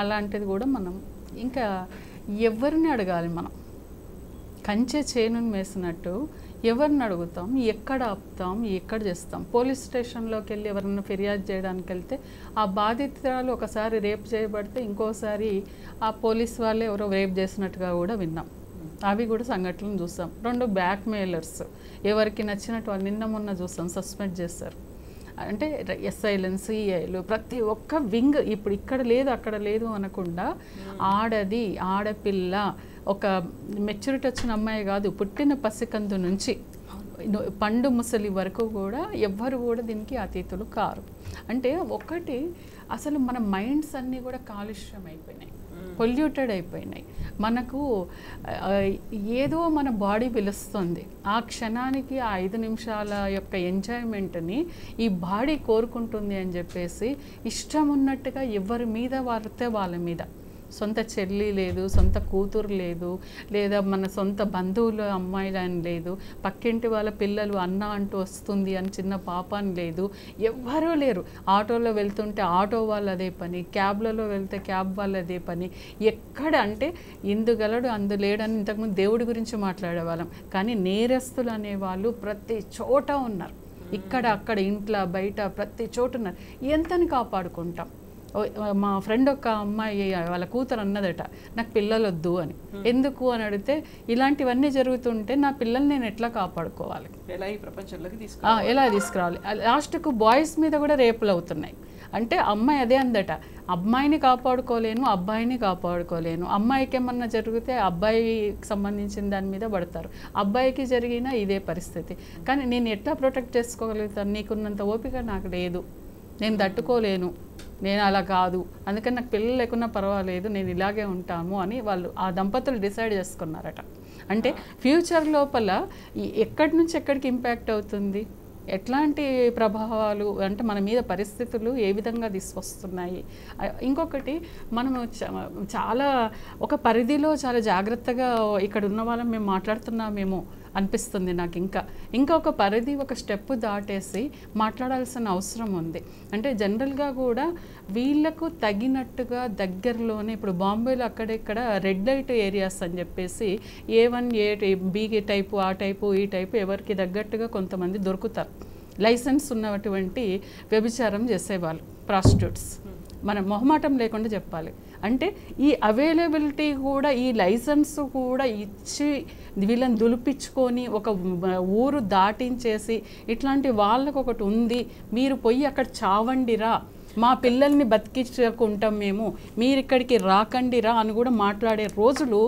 అలాంటిది కూడా మనం ఇంకా ఎవరిని అడగాలి? మనం కంచె చేనుని వేసినట్టు ఎవరిని అడుగుతాం, ఎక్కడ ఆపుతాం, ఎక్కడ చేస్తాం? పోలీస్ స్టేషన్లోకి వెళ్ళి ఎవరన్నా ఫిర్యాదు చేయడానికి వెళ్తే ఆ బాధితురాలు ఒకసారి రేప్ చేయబడితే ఇంకోసారి ఆ పోలీస్ వాళ్ళే ఎవరో రేప్ చేసినట్టుగా కూడా విన్నాం. అవి కూడా సంఘటనలు చూసాం. 2 బ్యాక్ మెయిలర్స్ ఎవరికి నచ్చినట్టు వాళ్ళు నిన్న మొన్న చూసాం, సస్పెండ్ చేశారు. అంటే ఎస్ఐలు, సిఐలు ప్రతి ఒక్క వింగ్ ఇప్పుడు ఇక్కడ లేదు అక్కడ లేదు అనకుండా ఆడది, ఆడపిల్ల, ఒక మెచ్యూరిటీ వచ్చిన అమ్మాయి కాదు, పుట్టిన పసికందు నుంచి పండు ముసలి వరకు కూడా ఎవ్వరు కూడా దీనికి అతీతులు కారు. అంటే ఒకటి అసలు మన మైండ్స్ అన్నీ కూడా కాలుష్యం అయిపోయినాయి, పొల్యూటెడ్ అయిపోయినాయి. మనకు ఏదో మన బాడీ పిలుస్తుంది. ఆ క్షణానికి ఆ 5 నిమిషాల యొక్క ఎంజాయ్మెంట్ని ఈ బాడీ కోరుకుంటుంది అని చెప్పేసి ఇష్టం ఉన్నట్టుగా ఎవరి మీద వారితే వాళ్ళ మీద, సొంత చెల్లి లేదు, సొంత కూతురు లేదు, లేదా మన సొంత బంధువులు అమ్మాయిలు అని లేదు, పక్కింటి వాళ్ళ పిల్లలు అన్న అంటూ వస్తుంది అని చిన్న పాప అని లేదు, ఎవ్వరూ లేరు. ఆటోలో వెళ్తుంటే ఆటో వాళ్ళు అదే పని, క్యాబ్లలో వెళ్తే క్యాబ్ వాళ్ళు అదే పని. ఎక్కడ అంటే ఇందుగలడు అందులేడని ఇంతకుముందు దేవుడి గురించి మాట్లాడేవాళ్ళం, కానీ నేరస్తులు అనేవాళ్ళు ప్రతి చోట ఉన్నారు. ఇక్కడ అక్కడ ఇంట్లో బయట ప్రతి చోట ఉన్నారు. ఎంతని కాపాడుకుంటాం? మా ఫ్రెండ్ ఒక అమ్మాయి వాళ్ళ కూతురు అన్నదట, నాకు పిల్లలు వద్దు అని. ఎందుకు అని అడిగితే ఇలాంటివన్నీ జరుగుతుంటే నా పిల్లల్ని నేను ఎట్లా కాపాడుకోవాలి, ఎలా తీసుకురావాలి? లాస్ట్కు బాయ్స్ మీద కూడా రేపులు అవుతున్నాయి. అంటే అమ్మాయి అదే అందట, అమ్మాయిని కాపాడుకోలేను, అబ్బాయిని కాపాడుకోలేను. అమ్మాయికి ఏమన్నా జరిగితే అబ్బాయికి సంబంధించిన దాని మీద పడతారు, అబ్బాయికి జరిగిన ఇదే పరిస్థితి. కానీ నేను ఎట్లా ప్రొటెక్ట్ చేసుకోగలుగుతాను? నీకున్నంత ఓపిక నాకు లేదు, నేను తట్టుకోలేను, నేను అలా కాదు, అందుకని నాకు పిల్లలు లేకున్నా పర్వాలేదు, నేను ఇలాగే ఉంటాము అని వాళ్ళు ఆ దంపతులు డిసైడ్ చేసుకున్నారట. అంటే ఫ్యూచర్ లోపల ఎక్కడి నుంచి ఎక్కడికి ఇంపాక్ట్ అవుతుంది, ఎట్లాంటి ప్రభావాలు అంటే మన మీద పరిస్థితులు ఏ విధంగా తీసుకొస్తున్నాయి. ఇంకొకటి మనము చాలా ఒక పరిధిలో చాలా జాగ్రత్తగా ఇక్కడ ఉన్న వాళ్ళం మేము మాట్లాడుతున్నామేమో అనిపిస్తుంది నాకు. ఇంకొక పరిధి, ఒక స్టెప్ దాటేసి మాట్లాడాల్సిన అవసరం ఉంది. అంటే జనరల్గా కూడా వీళ్ళకు తగినట్టుగా దగ్గరలోనే ఇప్పుడు బాంబేలో అక్కడెక్కడ రెడ్ లైట్ ఏరియాస్ అని చెప్పేసి A1 B టైపు, ఆ టైపు, ఈ టైపు ఎవరికి తగ్గట్టుగా కొంతమంది దొరుకుతారు. లైసెన్స్ ఉన్నటువంటి వ్యభిచారం చేసేవాళ్ళు, ప్రాస్టిట్యూట్స్. మనం మొహమాటం లేకుండా చెప్పాలి. అంటే ఈ అవైలబిలిటీ కూడా, ఈ లైసెన్స్ కూడా ఇచ్చి వీళ్ళని దులిపించుకొని ఒక ఊరు దాటించేసి ఇట్లాంటి వాళ్ళకు ఒకటి ఉంది, మీరు పోయి అక్కడ చావండిరా, మా పిల్లల్ని బతికించుకుంటాం మేము, మీరు ఇక్కడికి రాకండిరా అని కూడా మాట్లాడే రోజులు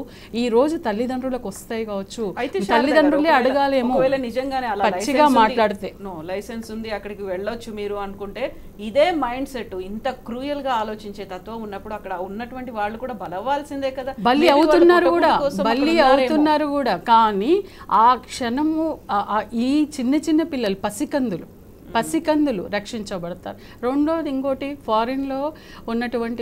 ఈ రోజు తల్లిదండ్రులకు వస్తాయి కావచ్చు. తల్లిదండ్రులే అడగాలేమో నిజంగానే పచ్చిగా మాట్లాడితే. లైసెన్స్ ఉంది అక్కడికి వెళ్ళొచ్చు మీరు అనుకుంటే, ఇదే మైండ్ సెట్ ఇంత క్రూయల్ గా ఆలోచించే తత్వం ఉన్నప్పుడు అక్కడ ఉన్నటువంటి వాళ్ళు కూడా బలవాల్సిందే కదా. బలి అవుతున్నారు కూడా. కానీ ఆ క్షణము ఈ చిన్న చిన్న పిల్లలు పసికందులు రక్షించబడతారు. రెండోది ఇంకోటి, ఫారిన్లో ఉన్నటువంటి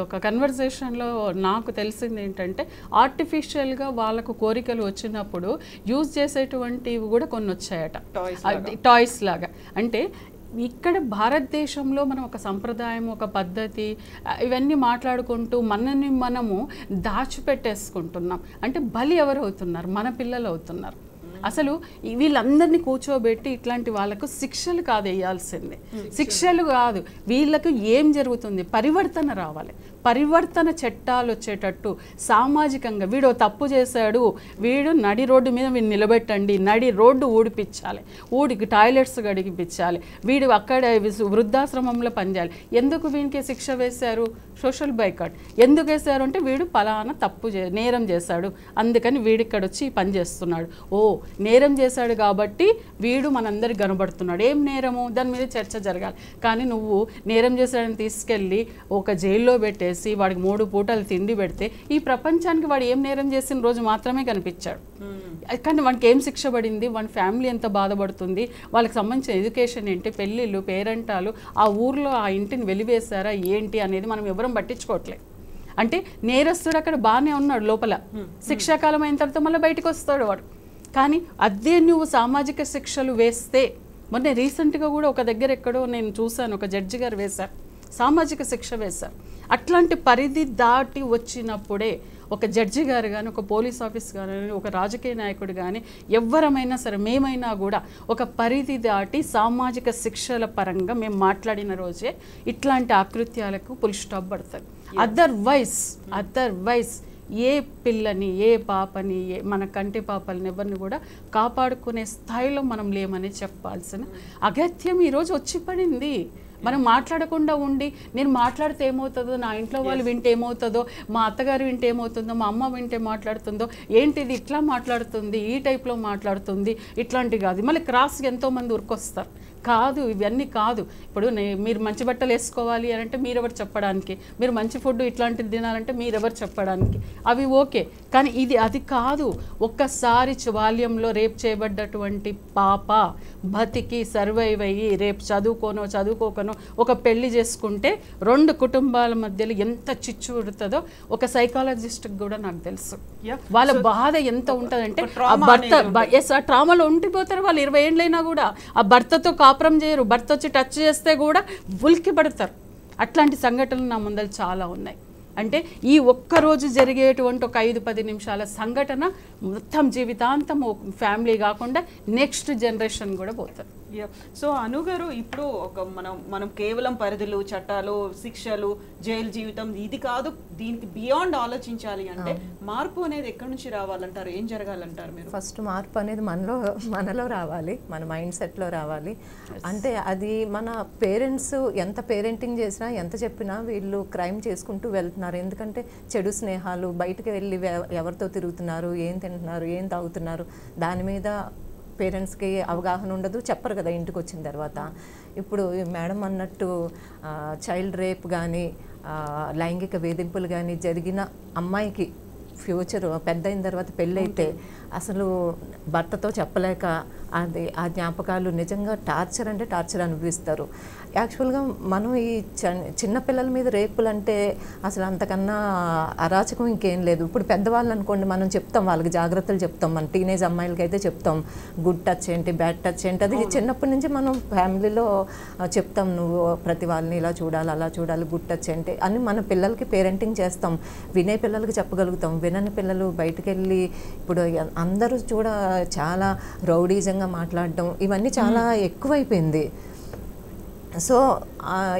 ఒక కన్వర్జేషన్లో నాకు తెలిసింది ఏంటంటే, ఆర్టిఫిషియల్గా వాళ్ళకు కోరికలు వచ్చినప్పుడు యూజ్ చేసేటువంటివి కూడా కొన్ని వచ్చాయట, టాయ్స్ లాగా. అంటే ఇక్కడ భారతదేశంలో మనం ఒక సంప్రదాయం, ఒక పద్ధతి, ఇవన్నీ మాట్లాడుకుంటూ మనని మనము దాచిపెట్టేసుకుంటున్నాం. అంటే బలి ఎవరు అవుతున్నారు? మన పిల్లలు అవుతున్నారు. అసలు వీళ్ళందరినీ కూర్చోబెట్టి ఇట్లాంటి వాళ్ళకు శిక్షలు కాదు వేయాల్సిందే, శిక్షలు కాదు, వీళ్ళకు ఏం జరుగుతుంది పరివర్తన రావాలి. పరివర్తన చట్టాలు వచ్చేటట్టు సామాజికంగా వీడు తప్పు చేశాడు, వీడు నడి రోడ్డు మీద వీడు నిలబెట్టండి, నడి రోడ్డు ఊడిపించాలి, ఊడికి టాయిలెట్స్ గడిగిపించాలి, వీడు అక్కడ వృద్ధాశ్రమంలో పనిచేయాలి. ఎందుకు వీనికి శిక్ష వేశారు? సోషల్ బైకాట్ ఎందుకు వేశారు అంటే వీడు పలానా నేరం చేశాడు, అందుకని వీడిక్కడ వచ్చి ఈ పని చేస్తున్నాడు. ఓ నేరం చేశాడు కాబట్టి వీడు మనందరికి కనబడుతున్నాడు. ఏం నేరము? దాని మీద చర్చ జరగాలి. కానీ నువ్వు నేరం చేశాడని తీసుకెళ్ళి ఒక జైల్లో పెట్టేసి వాడికి 3 పూటలు తిండి పెడితే ఈ ప్రపంచానికి వాడు ఏం నేరం చేసిన రోజు మాత్రమే కనిపించాడు. కానీ వాడికి ఏం శిక్ష పడింది, వాడి ఫ్యామిలీ ఎంత బాధపడుతుంది, వాళ్ళకి సంబంధించిన ఎడ్యుకేషన్ ఏంటి, పెళ్ళిళ్ళు, పేరెంటాలు, ఆ ఊర్లో ఆ ఇంటిని వెలివేశారా ఏంటి అనేది మనం ఎవరం పట్టించుకోవట్లేదు. అంటే నేరస్తుడు అక్కడ బాగానే ఉన్నాడు లోపల, శిక్షాకాలం అయిన తర్వాత మళ్ళీ బయటకు వస్తాడు వాడు. కానీ అదే నువ్వు సామాజిక శిక్షలు వేస్తే, మొన్న రీసెంట్గా కూడా ఒక దగ్గర ఎక్కడో నేను చూశాను, ఒక జడ్జి గారు వేశారు, సామాజిక శిక్ష వేశారు. అట్లాంటి పరిధి దాటి వచ్చినప్పుడే ఒక జడ్జి గారు కానీ, ఒక పోలీస్ ఆఫీస్ కానీ, ఒక రాజకీయ నాయకుడు కానీ, ఎవరమైనా సరే మేమైనా కూడా ఒక పరిధి దాటి సామాజిక శిక్షల పరంగా మేము మాట్లాడిన రోజే ఇట్లాంటి ఆకృత్యాలకు ఫుల్ స్టాప్ పడుతుంది. అదర్వైజ్ ఏ పిల్లని, ఏ పాపని, మన కంటి పాపల్ని ఎవరిని కూడా కాపాడుకునే స్థాయిలో మనం లేమని చెప్పాల్సిన అగత్యం ఈరోజు వచ్చి పడింది. మనం మాట్లాడకుండా ఉండి నేను మాట్లాడితే ఏమవుతుందో, నా ఇంట్లో వాళ్ళు వింటే ఏమవుతుందో, మా అత్తగారు వింటే ఏమవుతుందో, మా అమ్మ వింటే మాట్లాడుతుందో, ఏంటిది ఇట్లా మాట్లాడుతుంది, ఈ టైప్లో మాట్లాడుతుంది, ఇట్లాంటివి కాదు. మళ్ళీ క్రాస్కి ఎంతోమంది ఉరికొస్తారు. కాదు, ఇవన్నీ కాదు. ఇప్పుడు మీరు మంచి బట్టలు వేసుకోవాలి అని అంటే మీరెవరు చెప్పడానికి, మీరు మంచి ఫుడ్ ఇట్లాంటిది తినాలంటే మీరెవరు చెప్పడానికి, అవి ఓకే. కానీ అది కాదు. ఒక్కసారి బాల్యంలో రేప్ చేయబడ్డటువంటి పాప బతికి సర్వైవ్ అయ్యి రేపు చదువుకోకనో ఒక పెళ్లి చేసుకుంటే 2 కుటుంబాల మధ్యలో ఎంత చిచ్చు ఉడుతుందో ఒక సైకాలజిస్ట్కి కూడా నాకు తెలుసు. వాళ్ళ బాధ ఎంత ఉంటుందంటే ఆ భర్త ట్రామాలో ఉండిపోతారు వాళ్ళు. 20 ఏళ్ళైనా కూడా ఆ భర్తతో కాపురం చేయరు, భర్త వచ్చి టచ్ చేస్తే కూడా ఉలిక్కి పడతారు. అట్లాంటి సంఘటనలు నా ముందర చాలా ఉన్నాయి. అంటే ఈ ఒక్కరోజు జరిగేటువంటి ఒక 5-10 నిమిషాల సంఘటన మొత్తం జీవితాంతం ఫ్యామిలీ కాకుండా నెక్స్ట్ జనరేషన్ కూడా పోతుంది. సో అనుగారు, ఇప్పుడు మనం కేవలం పరిధులు, చట్టాలు, శిక్షలు, జైలు జీవితం ఇది కాదు, దీనికి బియాండ్ ఆలోచించాలి అంటే మార్పు అనేది ఎక్కడి నుంచి రావాలంటారు? ఏం జరగాలంటారు మీరు? ఫస్ట్ మార్పు అనేది మనలో రావాలి, మన మైండ్ సెట్లో రావాలి. అంటే అది మన పేరెంట్స్ ఎంత పేరెంటింగ్ చేసినా, ఎంత చెప్పినా వీళ్ళు క్రైమ్ చేసుకుంటూ వెళ్తున్నారు. ఎందుకంటే చెడు స్నేహాలు, బయటకు వెళ్ళి ఎవరితో తిరుగుతున్నారు, ఏం తింటున్నారు, ఏం తాగుతున్నారు, దాని మీద పేరెంట్స్కి అవగాహన ఉండదు, చెప్పరు కదా ఇంటికి వచ్చిన తర్వాత. ఇప్పుడు మేడం అన్నట్టు చైల్డ్ రేప్ కానీ, లైంగిక వేధింపులు కానీ జరిగిన అమ్మాయికి ఫ్యూచర్ పెద్ద అయిన తర్వాత పెళ్ళైతే అసలు భర్తతో చెప్పలేక ఆ జ్ఞాపకాలు నిజంగా టార్చర్ అంటే టార్చర్ అనుభవిస్తారు. యాక్చువల్గా మనం ఈ చిన్నపిల్లల మీద రేపులు అంటే అసలు అంతకన్నా అరాచకం ఇంకేం లేదు. ఇప్పుడు పెద్దవాళ్ళు అనుకోండి, మనం చెప్తాం, వాళ్ళకి జాగ్రత్తలు చెప్తాం. మన టీనేజ్ అమ్మాయిలకి అయితే చెప్తాం గుడ్ టచ్ ఏంటి, బ్యాడ్ టచ్ ఏంటి. అది చిన్నప్పటి నుంచి మనం ఫ్యామిలీలో చెప్తాం, నువ్వు ప్రతి వాళ్ళని ఇలా చూడాలి, అలా చూడాలి, గుడ్ టచ్ ఏంటి అని మన పిల్లలకి పేరెంటింగ్ చేస్తాం. వినే పిల్లలకి చెప్పగలుగుతాం. వినని పిల్లలు బయటకు వెళ్ళి ఇప్పుడు అందరూ చాలా రౌడీజంగా మాట్లాడడం ఇవన్నీ చాలా ఎక్కువైపోయింది. సో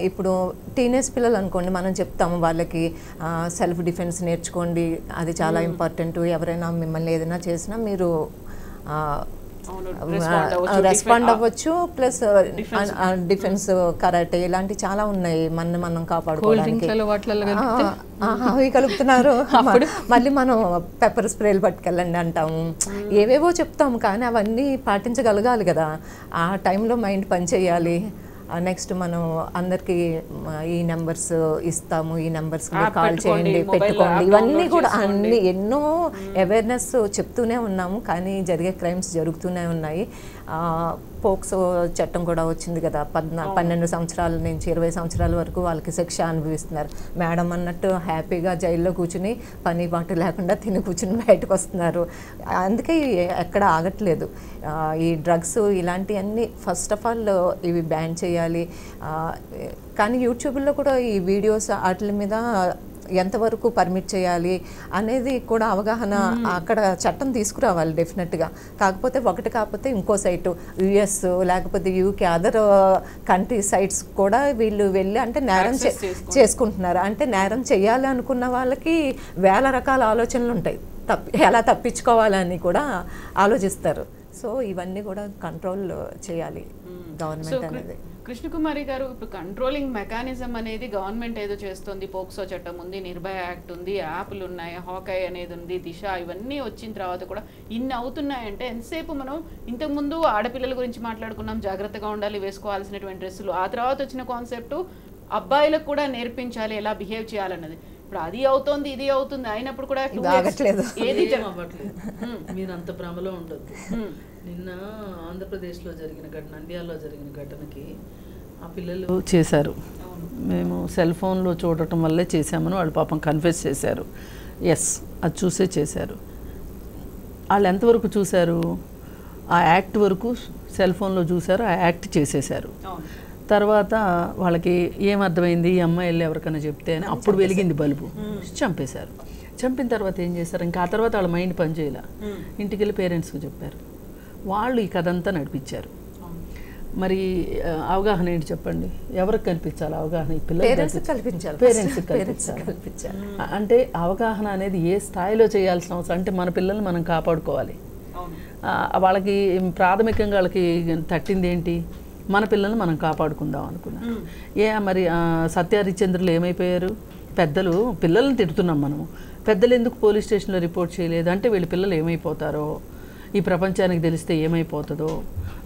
ఇప్పుడు టీనేజ్ పిల్లలు అనుకోండి, మనం చెప్తాము వాళ్ళకి సెల్ఫ్ డిఫెన్స్ నేర్చుకోండి, అది చాలా ఇంపార్టెంట్. ఎవరైనా మిమ్మల్ని ఏదైనా చేసినా మీరు రెస్పాండ్ అవ్వచ్చు. ప్లస్ డిఫెన్స్, కరాటే ఇలాంటి చాలా ఉన్నాయి మనం కాపాడుకోవడానికి. అవి కలుపుతున్నారు. మళ్ళీ మనం పెప్పర్ స్ప్రేలు పట్టుకెళ్ళండి అంటాము, ఏవేవో చెప్తాము. కానీ అవన్నీ పాటించగలగాలి కదా. ఆ టైంలో మైండ్ పనిచేయాలి. నెక్స్ట్ మనం అందరికి ఈ నెంబర్స్ ఇస్తాము, ఈ నెంబర్స్ కాల్ చేయండి, పెట్టుకోండి, ఇవన్నీ కూడా అన్ని ఎన్నో అవేర్నెస్ చెప్తూనే ఉన్నాము. కానీ జరిగే క్రైమ్స్ జరుగుతూనే ఉన్నాయి. పోక్సో చట్టం కూడా వచ్చింది కదా, 12 సంవత్సరాల నుంచి 20 సంవత్సరాల వరకు వాళ్ళకి శిక్ష అనుభవిస్తున్నారు. మేడం అన్నట్టు హ్యాపీగా జైల్లో కూర్చుని పని పాటు లేకుండా తిని కూర్చుని బయటకు వస్తున్నారు. అందుకే ఎక్కడ ఆగట్లేదు. ఈ డ్రగ్స్ ఇలాంటివన్నీ ఫస్ట్ ఆఫ్ ఆల్ ఇవి బ్యాన్ చేయాలి. కానీ యూట్యూబ్లో కూడా ఈ వీడియోస్ వాటి మీద ఎంతవరకు పర్మిట్ చేయాలి అనేది కూడా అవగాహన అక్కడ చట్టం తీసుకురావాలి డెఫినెట్గా. కాకపోతే ఒకటి కాకపోతే ఇంకో సైటు యుఎస్ లేకపోతే యూకే అదర్ కంట్రీ సైట్స్ కూడా వీళ్ళు వెళ్ళి అంటే నేరం చేసుకుంటున్నారు. అంటే నేరం చేయాలి అనుకున్న వాళ్ళకి వేల రకాల ఆలోచనలు ఉంటాయి, ఎలా తప్పించుకోవాలని కూడా ఆలోచిస్తారు. సో ఇవన్నీ కూడా కంట్రోల్ చేయాలి గవర్నమెంట్ అనేది. కృష్ణకుమారి గారు, ఇప్పుడు కంట్రోలింగ్ మెకానిజం అనేది గవర్నమెంట్ ఏదో చేస్తుంది, పోక్సో చట్టం ఉంది, నిర్భయ యాక్ట్ ఉంది, యాప్లు ఉన్నాయి, హాకై అనేది ఉంది, దిశ, ఇవన్నీ వచ్చిన తర్వాత కూడా ఇన్ని అవుతున్నాయంటే ఎంతసేపు మనం ఇంతకుముందు ఆడపిల్లల గురించి మాట్లాడుకున్నాం, జాగ్రత్తగా ఉండాలి, వేసుకోవాల్సినటువంటి డ్రెస్సులు. ఆ తర్వాత వచ్చిన కాన్సెప్ట్ అబ్బాయిలకు కూడా నేర్పించాలి ఎలా బిహేవ్ చేయాలన్నది. ఇప్పుడు అది అవుతుంది ఇది అవుతుంది అయినప్పుడు కూడా ఏది అవ్వట్లేదు. మీరు అంత భ్రమలో ఉండదు. నిన్న ఆంధ్రప్రదేశ్లో జరిగిన ఘటన, నంద్యాలలో జరిగిన ఘటనకి ఆ పిల్లలు చేశారు. మేము సెల్ ఫోన్లో చూడటం వల్లే చేశామని వాళ్ళు పాపం కన్ఫెస్ చేశారు. ఎస్, అది చూసే చేశారు. వాళ్ళు ఎంతవరకు చూశారు? ఆ యాక్ట్ వరకు సెల్ ఫోన్లో చూశారు, ఆ యాక్ట్ చేసేశారు. తర్వాత వాళ్ళకి ఏమర్థమైంది, ఈ అమ్మాయి వెళ్ళి ఎవరికైనా చెప్తే అని అప్పుడు వెలిగింది బల్బు, చంపేశారు. చంపిన తర్వాత ఏం చేశారు? ఇంకా ఆ తర్వాత వాళ్ళ మైండ్ పనిచేయాల, ఇంటికి వెళ్ళి పేరెంట్స్కి చెప్పారు. వాళ్ళు ఈ కథ అంతా నడిపించారు. మరి అవగాహన ఏంటి చెప్పండి? ఎవరికి కల్పించాలి అవగాహన? ఈ పిల్లలు పేరెంట్స్కి కల్పించాలి. అంటే అవగాహన అనేది ఏ స్థాయిలో చేయాల్సిన అవసరం అంటే మన పిల్లల్ని మనం కాపాడుకోవాలి. వాళ్ళకి ప్రాథమికంగా వాళ్ళకి తట్టింది ఏంటి? మన పిల్లల్ని మనం కాపాడుకుందాం అనుకున్నాం. మరి సత్యహరిశ్చంద్రులు ఏమైపోయారు? పెద్దలు పిల్లల్ని తిడుతున్నాం మనము, పెద్దలు ఎందుకు పోలీస్ స్టేషన్లో రిపోర్ట్ చేయలేదు అంటే వీళ్ళ పిల్లలు ఏమైపోతారో, ఈ ప్రపంచానికి తెలిస్తే ఏమైపోతుందో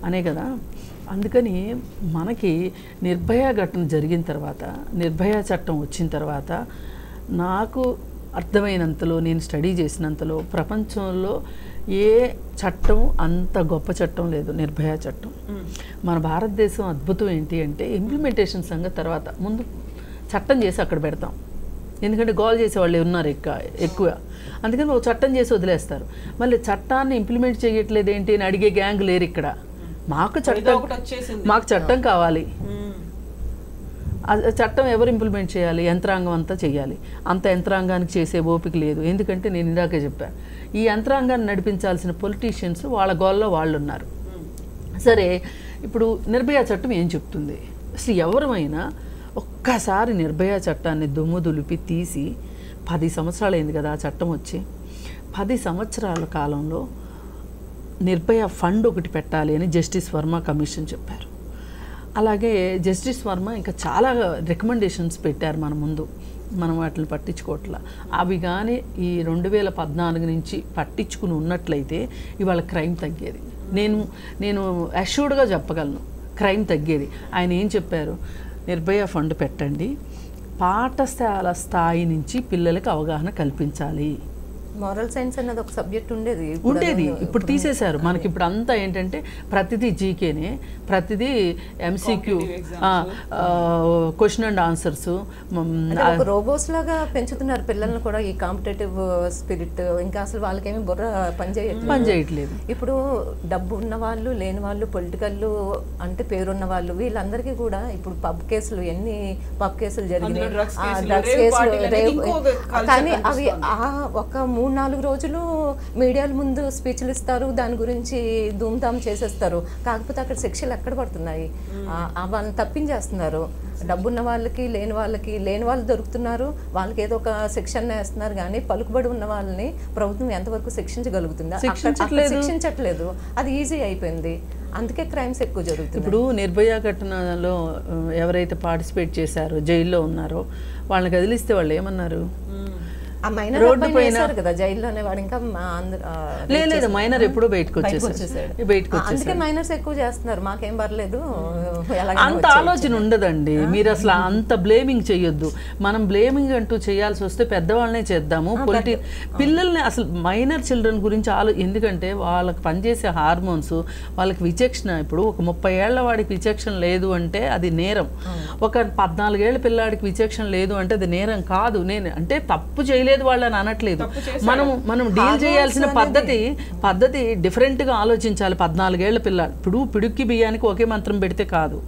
అనే కదా. అందుకని మనకి నిర్భయ ఘటన జరిగిన తర్వాత, నిర్భయ చట్టం వచ్చిన తర్వాత నాకు అర్థమైనంతలో, నేను స్టడీ చేసినంతలో ప్రపంచంలో ఏ చట్టం అంత గొప్ప చట్టం లేదు నిర్భయ చట్టం. మన భారతదేశం అద్భుతం ఏంటి అంటే ఇంప్లిమెంటేషన్ సంగతి తర్వాత, ముందు చట్టం చేసి అక్కడ పెడతాం. ఎందుకంటే గోల్ చేసేవాళ్ళు ఉన్నారు ఎక్కువ, అందుకని ఒక చట్టం చేసి వదిలేస్తారు. మళ్ళీ చట్టాన్ని ఇంప్లిమెంట్ చేయట్లేదు ఏంటి అని అడిగే గ్యాంగ్ లేరు ఇక్కడ. మాకు చట్టం కావాలి. చట్టం ఎవరు ఇంప్లిమెంట్ చేయాలి? యంత్రాంగం అంతా చేయాలి. అంత యంత్రాంగానికి చేసే ఓపిక లేదు. ఎందుకంటే నేను ఇందాకే చెప్పాను, ఈ యంత్రాంగాన్ని నడిపించాల్సిన పొలిటీషియన్స్ వాళ్ళ గోల్లో వాళ్ళు ఉన్నారు. సరే, ఇప్పుడు నిర్భయ చట్టం ఏం చెప్తుంది? అసలు ఎవరమైనా ఒక్కసారి నిర్భయ చట్టాన్ని దుమ్ము దులిపి తీసి 10 సంవత్సరాలు అయింది కదా ఆ చట్టం వచ్చి. 10 సంవత్సరాల కాలంలో నిర్భయ ఫండ్ ఒకటి పెట్టాలి అని జస్టిస్ వర్మ కమిషన్ చెప్పారు. అలాగే జస్టిస్ వర్మ ఇంకా చాలా రికమెండేషన్స్ పెట్టారు మన ముందు, మనం వాటిని పట్టించుకోవట్లా. అవి కానీ ఈ 2014 నుంచి పట్టించుకుని ఉన్నట్లయితే ఇవాళ క్రైమ్ తగ్గేది. నేను అష్యూర్డ్గా చెప్పగలను, క్రైమ్ తగ్గేది. ఆయన ఏం చెప్పారు? నిర్భయ ఫండ్ పెట్టండి, పాఠశాల స్థాయి నుంచి పిల్లలకు అవగాహన కల్పించాలి. మోరల్ సైన్స్ అన్నది ఒక సబ్జెక్ట్ ఉండేది, ఇప్పుడు తీసేశారు. మనకి ఇప్పుడు అంతా ఏంటంటే ప్రతిదీ జీకేనే, ప్రతిదీ MCQ, question and answers. Robots లాగా పెంచుతున్నారు పిల్లల్ని కూడా, ఈ కాంపిటేటివ్ స్పిరిట్. ఇంకా అసలు వాళ్ళకేమీ బుర్ర పనిచేయట్లేదు. ఇప్పుడు డబ్బు ఉన్న వాళ్ళు, లేని వాళ్ళు, పొలిటికల్ అంటే పేరున్న వాళ్ళు, వీళ్ళందరికీ కూడా ఇప్పుడు పబ్ కేసులు, ఎన్ని పబ్ కేసులు జరిగినాయి, డ్రగ్స్ కేసులు. కానీ అవి ఒక 3-4 రోజులు మీడియాల ముందు స్పీచ్లు ఇస్తారు, దాని గురించి ధూమ్ధామ్ చేసేస్తారు. కాకపోతే అక్కడ శిక్షలు ఎక్కడ పడుతున్నాయి? వాళ్ళని తప్పించేస్తున్నారు. డబ్బున్న వాళ్ళకి, లేని వాళ్ళు దొరుకుతున్నారు, వాళ్ళకి ఏదో ఒక శిక్షణ వేస్తున్నారు. కానీ పలుకుబడి ఉన్న వాళ్ళని ప్రభుత్వం ఎంతవరకు శిక్షించగలుగుతుందా? శిక్షించట్లేదు. అది ఈజీ అయిపోయింది. అందుకే క్రైమ్స్ ఎక్కువ జరుగుతుంది. ఇప్పుడు నిర్భయ ఘటనలో ఎవరైతే పార్టిసిపేట్ చేశారో, జైల్లో ఉన్నారో, వాళ్ళని కదిలిస్తే వాళ్ళు ఏమన్నారు? రోడ్డు పైన కదా జైల్లోనే వాడు. ఇంకా లేదు, మైనర్ ఎప్పుడూ బయటకు వచ్చేసాడు. అందుకే మైనర్స్ ఎక్కువ చేస్తున్నారు. మాకేం పర్లేదు అంత ఆలోచన ఉండదండి. మీరు అసలు అంత బ్లేమింగ్ చేయొద్దు. మనం బ్లేమింగ్ అంటూ చేయాల్సి వస్తే పెద్దవాళ్ళనే చేద్దాము. పిల్లల్ని అసలు మైనర్ చిల్డ్రన్ గురించి ఎందుకంటే వాళ్ళకి పనిచేసే హార్మోన్స్, వాళ్ళకి విచక్షణ. ఇప్పుడు ఒక 30 ఏళ్ల వాడికి విచక్షణ లేదు అంటే అది నేరం. ఒక 14 ఏళ్ల పిల్లాడికి విచక్షణ లేదు అంటే అది నేరం కాదు. నేను అంటే తప్పు చేయలేదు వాళ్ళని అనట్లేదు. మనం డీల్ చేయాల్సిన పద్ధతి డిఫరెంట్గా ఆలోచించాలి. 14 ఏళ్ల పిల్లాడు ఇప్పుడు పిడుక్కి బియ్యానికి ఒకే మంత్రం పెడితే కాదు.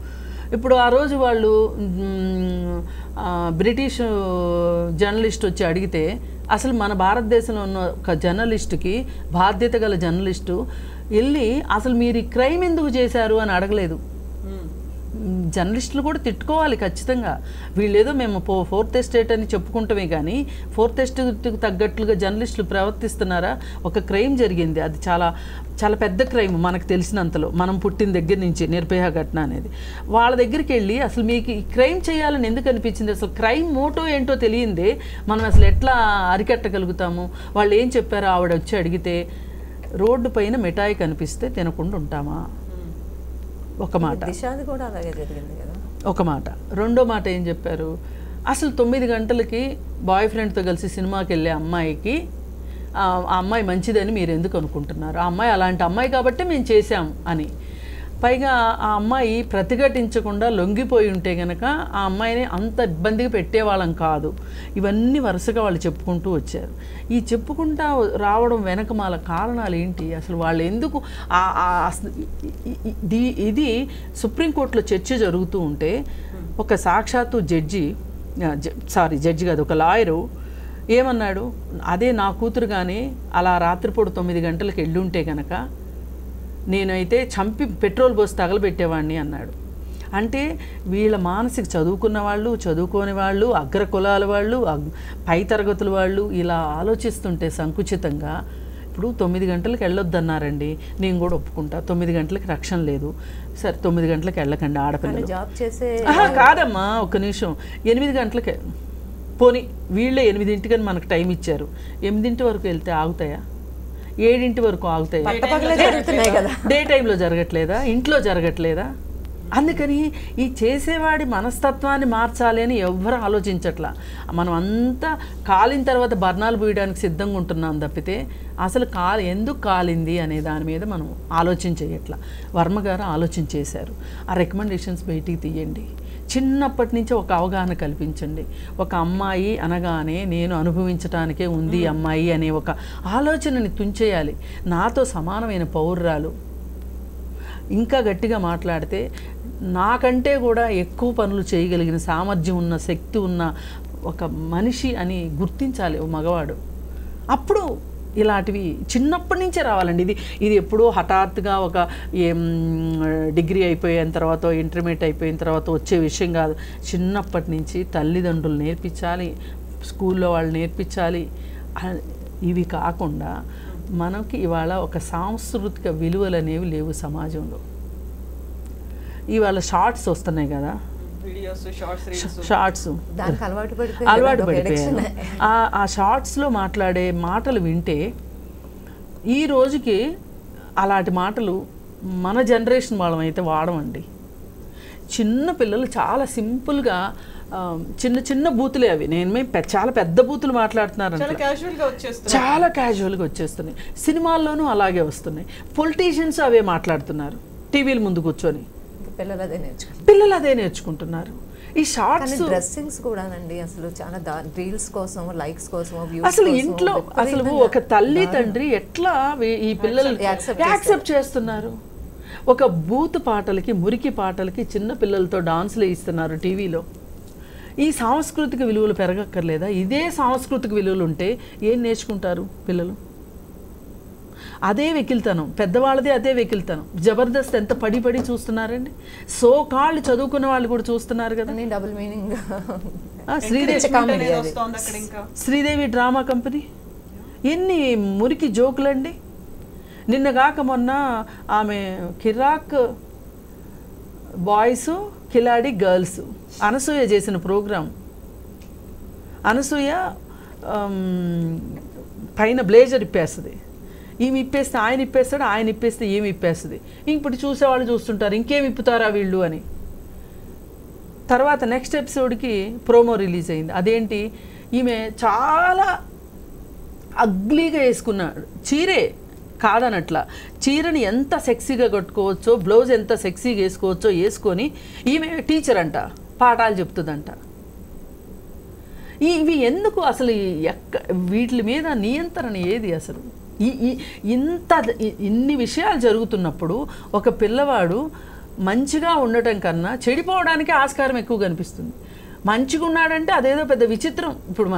ఇప్పుడు ఆ రోజు వాళ్ళు బ్రిటిష్ జర్నలిస్ట్ వచ్చి అడిగితే అసలు మన భారతదేశంలో ఉన్న ఒక జర్నలిస్టుకి, బాధ్యత గల జర్నలిస్టు వెళ్ళి అసలు మీరు ఈ క్రైమ్ ఎందుకు చేశారు అని అడగలేదు. జర్నలిస్టులు కూడా తిట్టుకోవాలి ఖచ్చితంగా. వీళ్ళేదో మేము ఫోర్త్ ఎస్టేట్ అని చెప్పుకుంటామే కానీ ఫోర్త్ ఎస్టేట్కి తగ్గట్లుగా జర్నలిస్టులు ప్రవర్తిస్తున్నారా? ఒక క్రైమ్ జరిగింది, అది చాలా చాలా పెద్ద క్రైమ్ మనకు తెలిసినంతలో, మనం పుట్టిన దగ్గర నుంచి నిర్భయ ఘటన అనేది. వాళ్ళ దగ్గరికి వెళ్ళి అసలు మీకు ఈ క్రైమ్ చేయాలని ఎందుకు అనిపించింది, అసలు క్రైమ్ మోటో ఏంటో తెలియందే మనం అసలు ఎట్లా అరికట్టగలుగుతాము? వాళ్ళు ఏం చెప్పారో ఆవిడ వచ్చి అడిగితే, రోడ్డు పైన మిఠాయి కనిపిస్తే తినకుండా ఉంటామా? ఒక మాట. దిశాది కూడా అలాగే జరిగింది కదా. ఒక మాట. రెండో మాట ఏం చెప్పారు, అసలు 9 గంటలకి బాయ్ ఫ్రెండ్తో కలిసి సినిమాకి వెళ్ళే అమ్మాయికి ఆ అమ్మాయి మంచిదని మీరు ఎందుకు అనుకుంటున్నారు? ఆ అమ్మాయి అలాంటి అమ్మాయి కాబట్టి మేము చేశాం అని. పైగా ఆ అమ్మాయి ప్రతిఘటించకుండా లొంగిపోయి ఉంటే కనుక ఆ అమ్మాయిని అంత ఇబ్బందిగా పెట్టేవాళ్ళం కాదు. ఇవన్నీ వరుసగా వాళ్ళు చెప్పుకుంటూ వచ్చారు. ఈ చెప్పుకుంటా రావడం వెనకమాల కారణాలు ఏంటి, అసలు వాళ్ళు ఎందుకు ఇది సుప్రీంకోర్టులో చర్చ జరుగుతూ ఉంటే ఒక సాక్షాత్తు జడ్జి కాదు, ఒక లాయరు ఏమన్నాడు, అదే నా కూతురు కానీ అలా రాత్రిపూట 9 గంటలకు వెళ్ళుంటే కనుక నేనైతే చంపి పెట్రోల్ పోసి తగలబెట్టేవాడిని అన్నాడు. అంటే వీళ్ళ మానసిక చదువుకున్న వాళ్ళు, చదువుకోని వాళ్ళు, అగ్ర కులాల వాళ్ళు, పై తరగతుల వాళ్ళు ఇలా ఆలోచిస్తుంటే సంకుచితంగా, ఇప్పుడు 9 గంటలకు వెళ్ళొద్దన్నారండి, నేను కూడా ఒప్పుకుంటా. 9 గంటలకు రక్షణ లేదు, సరే 9 గంటలకు వెళ్ళకండి ఆడపిల్లలు. జాబ్ చేసే కాదమ్మా, ఒక్క నిమిషం. 8 గంటలకే పోనీ, వీళ్ళే 8ంటికని మనకు టైం ఇచ్చారు. 8 వరకు వెళ్తే ఆగుతాయా? 7 వరకు ఆగుతాయి. డే టైంలో జరగట్లేదా? ఇంట్లో జరగట్లేదా? అందుకని ఈ చేసేవాడి మనస్తత్వాన్ని మార్చాలి అని ఎవ్వరూ ఆలోచించట్లా. మనం అంతా కాలిన తర్వాత బర్ణాలు పూయడానికి సిద్ధంగా ఉంటున్నాం తప్పితే అసలు ఎందుకు కాలింది అనే దాని మీద మనం ఆలోచన చేయట్లా. వర్మ గారు ఆలోచన చేశారు. ఆ రికమెండేషన్స్ బయటికి తీయండి, చిన్నప్పటి నుంచి ఒక అవగాహన కల్పించండి. ఒక అమ్మాయి అనగానే నేను అనుభవించటానికే ఉంది అమ్మాయి అనే ఒక ఆలోచనని తుంచేయాలి. నాతో సమానమైన పౌరురాలు, ఇంకా గట్టిగా మాట్లాడితే నాకంటే కూడా ఎక్కువ పనులు చేయగలిగిన సామర్థ్యం ఉన్న, శక్తి ఉన్న ఒక మనిషి అని గుర్తించాలి ఓ మగవాడు. అప్పుడు ఇలాంటివి చిన్నప్పటి నుంచే రావాలండి. ఇది ఎప్పుడో హఠాత్తుగా ఒక డిగ్రీ అయిపోయిన తర్వాత, ఇంటర్మీడియట్ అయిపోయిన తర్వాత వచ్చే విషయం కాదు. చిన్నప్పటి నుంచి తల్లిదండ్రులు నేర్పించాలి, స్కూల్లో వాళ్ళు నేర్పించాలి. ఇవి కాకుండా మనకి ఇవాళ ఒక సాంస్కృతిక విలువలు అనేవి లేవు సమాజంలో. ఇవాళ షార్ట్స్ వస్తున్నాయి కదా, షార్ట్స్ అలవాటు పడిపోయాను. ఆ షార్ట్స్లో మాట్లాడే మాటలు వింటే ఈ రోజుకి అలాంటి మాటలు మన జనరేషన్ వాళ్ళం అయితే వాడమండి. చిన్న పిల్లలు చాలా సింపుల్గా చిన్న చిన్న బూతులే అవి. చాలా పెద్ద బూతులు మాట్లాడుతున్నారు, చాలా క్యాజువల్గా వచ్చేస్తున్నాయి. సినిమాల్లోనూ అలాగే వస్తున్నాయి. పొలిటీషియన్స్ అవే మాట్లాడుతున్నారు టీవీల ముందు కూర్చొని. పిల్లలు అదే నేర్చుకుంటున్నారు. ఈ షార్ట్స్, డ్రెస్సింగ్స్ కూడానండి అసలు చాలా రీల్స్ కోసం, లైక్స్ కోసం, అసలు ఇంట్లో అసలు ఒక తల్లి తండ్రి ఎట్లా ఈ పిల్లలు యాక్సెప్ట్ చేస్తున్నారు? ఒక బూత్ పాటలకి, మురికి పాటలకి చిన్న పిల్లలతో డాన్స్లు ఇస్తున్నారు టీవీలో. ఈ సాంస్కృతిక విలువలు పెరగక్కర్లేదా? ఇదే సాంస్కృతిక విలువలు ఉంటే ఏం నేర్చుకుంటారు పిల్లలు? అదే వెకిల్తనం, పెద్దవాళ్ళదే అదే వెకిల్తనం. జబర్దస్త్ ఎంత పడి చూస్తున్నారండి. సో కాళ్ళు చదువుకున్న వాళ్ళు కూడా చూస్తున్నారు కదా. Double meaning. Sridevi drama company ఎన్ని మురికి జోకులండి. నిన్నగాక మొన్న ఆమె కిరాక్ బాయ్స్, కిలాడి గర్ల్స్, అనసూయ చేసిన ప్రోగ్రాం. అనసూయ పైన బ్లేజర్ ఇప్పేస్తుంది, ఈమె ఇప్పేస్తే ఆయన ఇప్పేస్తాడు, ఆయన ఇప్పేస్తే ఏమి ఇప్పేస్తుంది. ఇప్పుడు చూసేవాళ్ళు చూస్తుంటారు ఇంకేమి ఇప్పుతారా వీళ్ళు అని. తర్వాత నెక్స్ట్ ఎపిసోడ్కి ప్రోమో రిలీజ్ అయింది. అదేంటి, ఈమె చాలా అగ్లీగా వేసుకున్నాడు, చీరే కాదనట్లా, చీరని ఎంత సెక్సీగా కట్టుకోవచ్చో, బ్లౌజ్ ఎంత సెక్సీగా వేసుకోవచ్చో వేసుకొని ఈమె టీచర్ అంట, పాఠాలు చెప్తుందంట. ఇవి ఎందుకు అసలు? వీటి మీద నియంత్రణ ఏది అసలు? ఇన్ని విషయాలు జరుగుతున్నప్పుడు ఒక పిల్లవాడు మంచిగా ఉండటం కన్నా చెడిపోవడానికి ఆస్కారం ఎక్కువ కనిపిస్తుంది. మంచిగా ఉన్నాడంటే అదేదో పెద్ద విచిత్రం. ఇప్పుడు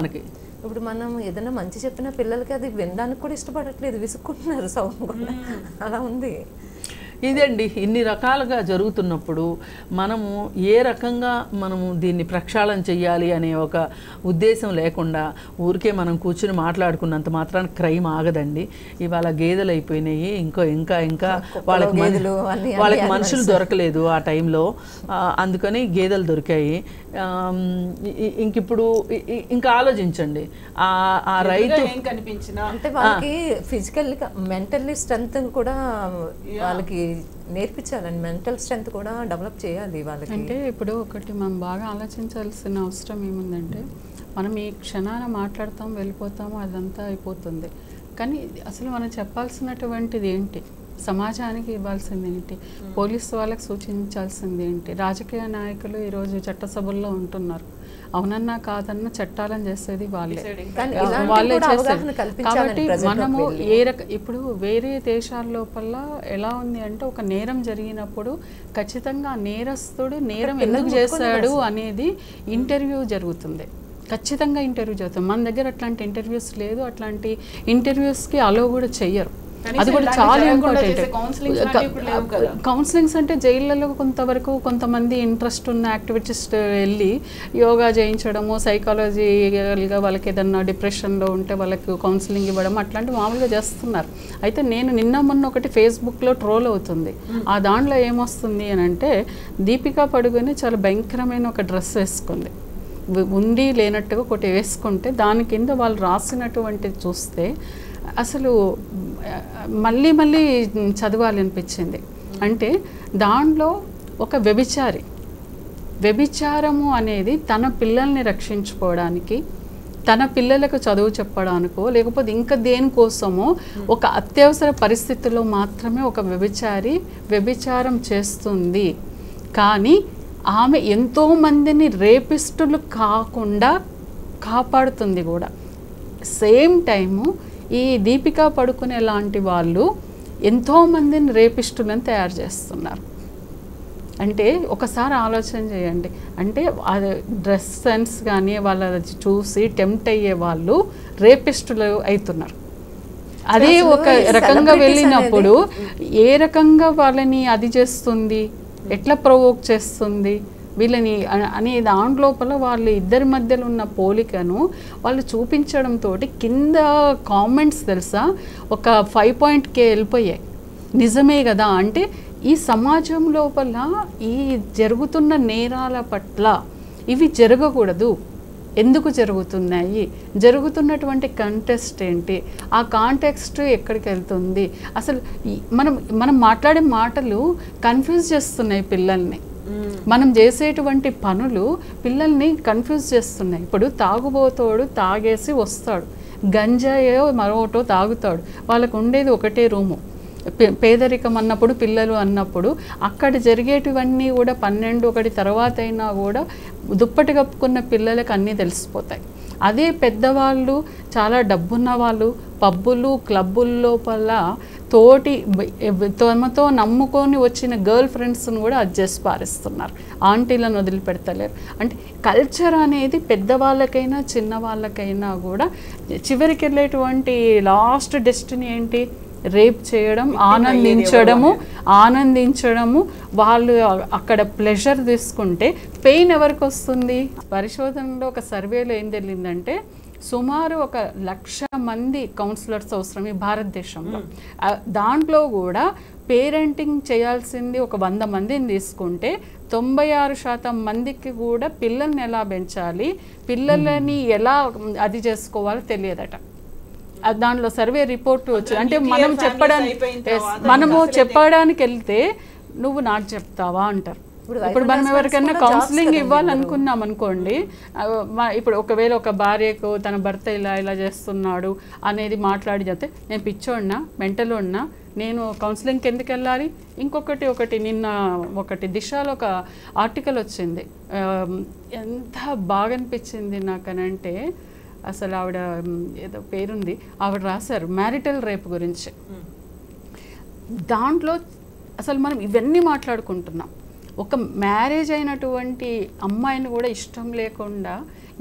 మనం ఏదైనా మంచి చెప్పిన పిల్లలకి అది వినడానికి కూడా ఇష్టపడట్లేదు, విసుక్కుంటున్నారు సౌండ్ కూడా. అలా ఉంది. ఇదండి, ఇన్ని రకాలుగా జరుగుతున్నప్పుడు మనము ఏ రకంగా మనము దీన్ని ప్రక్షాళన చెయ్యాలి అనే ఒక ఉద్దేశం లేకుండా ఊరికే మనం కూర్చుని మాట్లాడుకున్నంత మాత్రాన క్రైమ్ ఆగదండి. ఇవాళ గేదెలు అయిపోయినాయి, ఇంకా వాళ్ళకి మనుషులు దొరకలేదు ఆ టైంలో, అందుకని గేదెలు దొరికాయి. ఇంకిప్పుడు ఇంకా ఆలోచించండి, ఆ రైతు అంటే వాళ్ళకి ఫిజికల్లీ మెంటల్లీ స్ట్రెంగ్త్ కూడా వాళ్ళకి నేర్పించాలండి. మెంటల్ స్ట్రెంగ్త్ కూడా డెవలప్ చేయాలి వాళ్ళకి. అంటే ఇప్పుడు ఒకటి మనం బాగా ఆలోచించాల్సిన అవసరం ఏముందంటే, మనం ఈ క్షణాన మాట్లాడతాం, వెళ్ళిపోతాము, అదంతా అయిపోతుంది. కానీ అసలు మనం చెప్పాల్సినటువంటిది ఏంటి, సమాజానికి ఇవ్వాల్సింది ఏంటి, పోలీసు వాళ్ళకి సూచించాల్సింది ఏంటి? రాజకీయ నాయకులు ఈరోజు చట్టసభల్లో ఉంటున్నారు, అవునన్నా కాదన్నా చట్టాలను చేసేది వాళ్ళే చేస్తారు. కాబట్టి మనము ఇప్పుడు వేరే దేశాల లోపల ఎలా ఉంది అంటే, ఒక నేరం జరిగినప్పుడు ఖచ్చితంగా నేరస్తుడు నేరం ఎందుకు చేశాడు అనేది ఇంటర్వ్యూ జరుగుతుంది. ఖచ్చితంగా ఇంటర్వ్యూ జరుగుతుంది. మన దగ్గర అట్లాంటి ఇంటర్వ్యూస్ లేదు, అట్లాంటి ఇంటర్వ్యూస్కి అలో కూడా చెయ్యరు. అది కూడా చాలా ఇంపార్టెంట్. కౌన్సిలింగ్స్ అంటే జైళ్ళలో కొంతమంది ఇంట్రెస్ట్ ఉన్న యాక్టివిటీస్ట్ వెళ్ళి యోగా చేయించడము, సైకాలజీగా వాళ్ళకి ఏదన్నా డిప్రెషన్లో ఉంటే వాళ్ళకి కౌన్సిలింగ్ ఇవ్వడం, అట్లాంటివి మామూలుగా చేస్తున్నారు. అయితే నేను నిన్న మొన్న ఒకటి ఫేస్బుక్లో ట్రోల్ అవుతుంది. ఆ దాంట్లో ఏమొస్తుంది అని అంటే, దీపికా పడుకొని చాలా భయంకరమైన ఒక డ్రెస్ వేసుకుంది, ఉండి లేనట్టుగా ఒకటి వేసుకుంటే దాని కింద వాళ్ళు రాసినటువంటిది చూస్తే అసలు మళ్ళీ మళ్ళీ చదవాలి అనిపించింది. అంటే దాంట్లో ఒక వ్యభిచారము అనేది తన పిల్లల్ని రక్షించుకోవడానికి, తన పిల్లలకు చదువు చెప్పడానికో లేకపోతే ఇంకా దేనికోసమో ఒక అత్యవసర పరిస్థితుల్లో మాత్రమే ఒక వ్యభిచారం చేస్తుంది. కానీ ఆమె ఎంతోమందిని రేపిస్టులు కాకుండా కాపాడుతుంది కూడా. సేమ్ టైము ఈ దీపికా పడుకునే లాంటి వాళ్ళు ఎంతోమందిని రేపిస్టులను తయారు చేస్తున్నారు. అంటే ఒకసారి ఆలోచన చేయండి. అంటే డ్రెస్ సెన్స్ కానీ వాళ్ళ చూసి టెంప్ట్ అయ్యే వాళ్ళు రేపిస్టులు అవుతున్నారు. అదే ఒక రకంగా వెళ్ళినప్పుడు ఏ రకంగా వాళ్ళని అది చేస్తుంది, ఎట్లా ప్రొవోక్ చేస్తుంది వీళ్ళని అనే దాని లోపల వాళ్ళ ఇద్దరి మధ్యలో ఉన్న పోలికను వాళ్ళు చూపించడంతో కింద కామెంట్స్ తెలుసా ఒక 5K వెళ్ళిపోయాయి. నిజమే కదా, అంటే ఈ సమాజం లోపల ఈ జరుగుతున్న నేరాల పట్ల ఇవి జరగకూడదు, ఎందుకు జరుగుతున్నాయి, జరుగుతున్నటువంటి కంటెక్స్ట్ ఏంటి, ఆ కాంటెక్స్ట్ ఎక్కడికి వెళ్తుంది, అసలు మనం మాట్లాడే మాటలు కన్ఫ్యూజ్ చేస్తున్నాయి పిల్లల్ని. మనం చేసేటువంటి పనులు పిల్లల్ని కన్ఫ్యూజ్ చేస్తున్నాయి. ఇప్పుడు తాగుబోతోడు తాగేసి వస్తాడు, గంజాయో మరొకటో తాగుతాడు, వాళ్ళకు ఉండేది ఒకటే రూము. పేదరికం అన్నప్పుడు, పిల్లలు అన్నప్పుడు అక్కడ జరిగేటివన్నీ కూడా 12-1 తర్వాత అయినా కూడా దుప్పటి కప్పుకున్న పిల్లలకు అన్నీ తెలిసిపోతాయి. అదే పెద్దవాళ్ళు, చాలా డబ్బున్న వాళ్ళు పబ్బులు క్లబ్బుల లోపల తమతో నమ్ముకొని వచ్చిన గర్ల్ ఫ్రెండ్స్ను కూడా అడ్జస్ట్ పారిస్తున్నారు, ఆంటీలను వదిలిపెడతలేరు. అంటే కల్చర్ అనేది పెద్దవాళ్ళకైనా చిన్నవాళ్ళకైనా కూడా చివరికి వెళ్ళేటువంటి లాస్ట్ డెస్టినీ ఏంటి, రేప్ చేయడం, ఆనందించడము. వాళ్ళు అక్కడ ప్లెజర్ తీసుకుంటే పెయిన్ ఎవరికి వస్తుంది? పరిశోధనలో ఒక సర్వేలో ఏం తెలిసిందంటే, సుమారు 1,00,000 మంది కౌన్సిలర్స్ అవసరం ఈ భారతదేశంలో. దాంట్లో కూడా పేరెంటింగ్ చేయాల్సింది 100 మందిని తీసుకుంటే 96% మందికి కూడా పిల్లల్ని ఎలా పెంచాలి, పిల్లలని ఎలా అది చేసుకోవాలో తెలియదట. దాంట్లో సర్వే రిపోర్ట్ వచ్చింది. అంటే మనము చెప్పడానికి వెళ్తే నువ్వు నాకు చెప్తావా అంటారు. ఇప్పుడు మనం ఎవరికైనా కౌన్సిలింగ్ ఇవ్వాలనుకున్నాం అనుకోండి, ఇప్పుడు ఒకవేళ ఒక భార్యకు తన భర్త ఇలా చేస్తున్నాడు అనేది మాట్లాడి చెప్తే, నేను పిచ్చోడినా, మెంటలోడినా, నేను కౌన్సిలింగ్కి ఎందుకు వెళ్ళాలి? ఇంకొకటి నిన్న దిశలో ఒక ఆర్టికల్ వచ్చింది, ఎంత బాగా అనిపించింది నాకనంటే, అసలు ఆవిడ ఏదో పేరుంది, ఆవిడ రాశారు మ్యారిటల్ రేప్ గురించి. దాంట్లో అసలు మనం ఇవన్నీ మాట్లాడుకుంటున్నాం. ఒక మ్యారేజ్ అయినటువంటి అమ్మాయిని కూడా ఇష్టం లేకుండా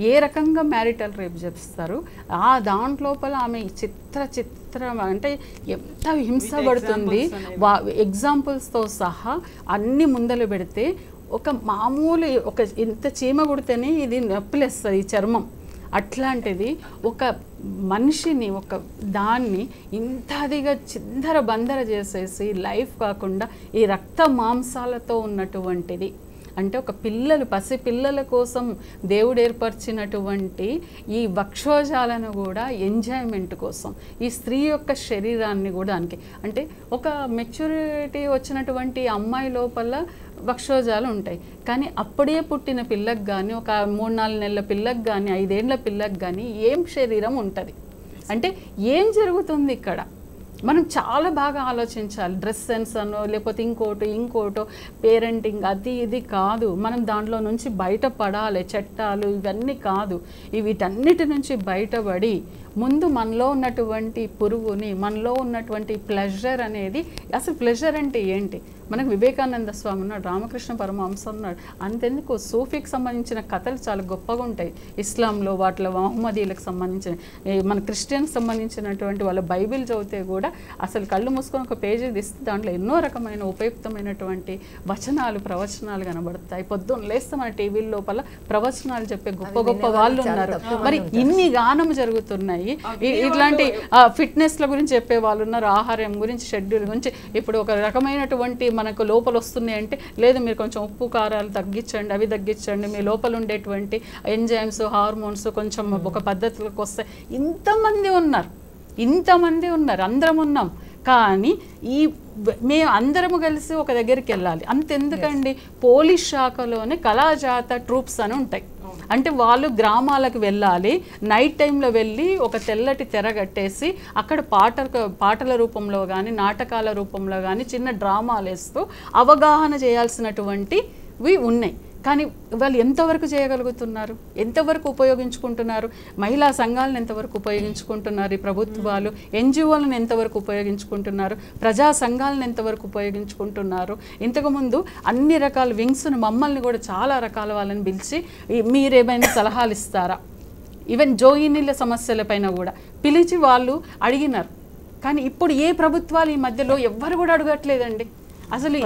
ఏ రకంగా మ్యారిటల్ రేప్ చేస్తారు, ఆ దాంట్లోపల ఆమె చిత్రం అంటే ఎంత హింసపడుతుంది, ఎగ్జాంపుల్స్తో సహా అన్ని ముందలు పెడితే ఒక మామూలు ఒక ఇంత చీమ కుడితేనే ఇది నొప్పిలేస్తుంది ఈ చర్మం. అట్లాంటిది ఒక మనిషిని ఒక దాన్ని ఇంతదిగా చిందర బందర చేసేసి లైఫ్ కాకుండా ఈ రక్త మాంసాలతో ఉన్నటువంటిది అంటే ఒక పసి పిల్లల కోసం దేవుడు ఏర్పరిచినటువంటి ఈ వక్షోజాలను కూడా ఎంజాయ్మెంట్ కోసం ఈ స్త్రీ యొక్క శరీరాన్ని కూడా దానికి అంటే ఒక మెచ్యూరిటీ వచ్చినటువంటి అమ్మాయి లోపల వక్షోజాలు ఉంటాయి. కానీ అప్పుడే పుట్టిన పిల్లకి కానీ ఒక 3-4 నెలల పిల్లకి కానీ 5 ఏళ్ల పిల్లకి కానీ ఏం శరీరం ఉంటుంది అంటే ఏం జరుగుతుంది ఇక్కడ? మనం చాలా బాగా ఆలోచించాలి. డ్రెస్ సెన్స్ అనో లేకపోతే ఇంకోటో పేరెంటింగ్ అది ఇది కాదు. మనం దాంట్లో నుంచి బయటపడాలి. చట్టాలు ఇవన్నీ కాదు, వీటన్నిటి నుంచి బయటపడి ముందు మనలో ఉన్నటువంటి పురుగుని, మనలో ఉన్నటువంటి ప్లెజర్ అనేది, అసలు ప్లెజర్ అంటే ఏంటి? మనకు వివేకానంద స్వామి ఉన్నాడు, రామకృష్ణ పరమహంస ఉన్నాడు, అంతెందుకు సూఫీకి సంబంధించిన కథలు చాలా గొప్పగా ఉంటాయి. ఇస్లాంలో వాటిలో మహమ్మదీలకు సంబంధించిన, మన క్రిస్టియన్కి సంబంధించినటువంటి వాళ్ళ బైబిల్ చదివితే కూడా అసలు కళ్ళు మూసుకొని ఒక పేజీ తీస్తే దాంట్లో ఎన్నో రకమైన ఉపయుక్తమైనటువంటి వచనాలు ప్రవచనాలు కనబడతాయి. పొద్దున్న లేస్తే మన టీవీ లోపల ప్రవచనాలు చెప్పే గొప్ప వాళ్ళు ఉన్నారు. మరి ఇన్ని గానం జరుగుతున్నాయి. ఇట్లాంటి ఫిట్నెస్ల గురించి చెప్పే వాళ్ళు ఉన్నారు, ఆహారం గురించి, షెడ్యూల్ గురించి. ఇప్పుడు ఒక రకమైనటువంటి మనకు లోపల వస్తున్నాయి అంటే, లేదు మీరు కొంచెం ఉప్పు కారాలు తగ్గించండి, అవి తగ్గించండి, మీ లోపల ఉండేటువంటి ఎంజైమ్స్ హార్మోన్స్ కొంచెం ఒక పద్ధతులకు వస్తాయి. ఇంతమంది ఉన్నారు, అందరం ఉన్నాం. కానీ మేము అందరము కలిసి ఒక దగ్గరికి వెళ్ళాలి. అంతెందుకండి, పోలీస్ శాఖలోనే కళాజాత ట్రూప్స్ అని ఉంటాయి. అంటే వాళ్ళు గ్రామాలకు వెళ్ళాలి, నైట్ టైంలో వెళ్ళి ఒక తెల్లటి తెర కట్టేసి అక్కడ పాటల రూపంలో కానీ నాటకాల రూపంలో కానీ చిన్న డ్రామాలు వేస్తూ అవగాహన చేయాల్సినటువంటివి ఉన్నాయి. కానీ వాళ్ళు ఎంతవరకు చేయగలుగుతున్నారు, ఎంతవరకు ఉపయోగించుకుంటున్నారు? మహిళా సంఘాలను ఎంతవరకు ఉపయోగించుకుంటున్నారు? ఈ ప్రభుత్వాలు ఎన్జిఓలను ఎంతవరకు ఉపయోగించుకుంటున్నారు? ప్రజా సంఘాలను ఎంతవరకు ఉపయోగించుకుంటున్నారు? ఇంతకుముందు అన్ని రకాల వింగ్స్ను, మమ్మల్ని కూడా చాలా రకాల వాళ్ళని పిలిచి మీరేమైనా సలహాలు ఇస్తారా, ఈవెన్ జోయినీల సమస్యలపైన కూడా పిలిచి వాళ్ళు అడిగినారు. కానీ ఇప్పుడు ఏ ప్రభుత్వాలు ఈ మధ్యలో ఎవ్వరు కూడా అడగట్లేదండి. అసలు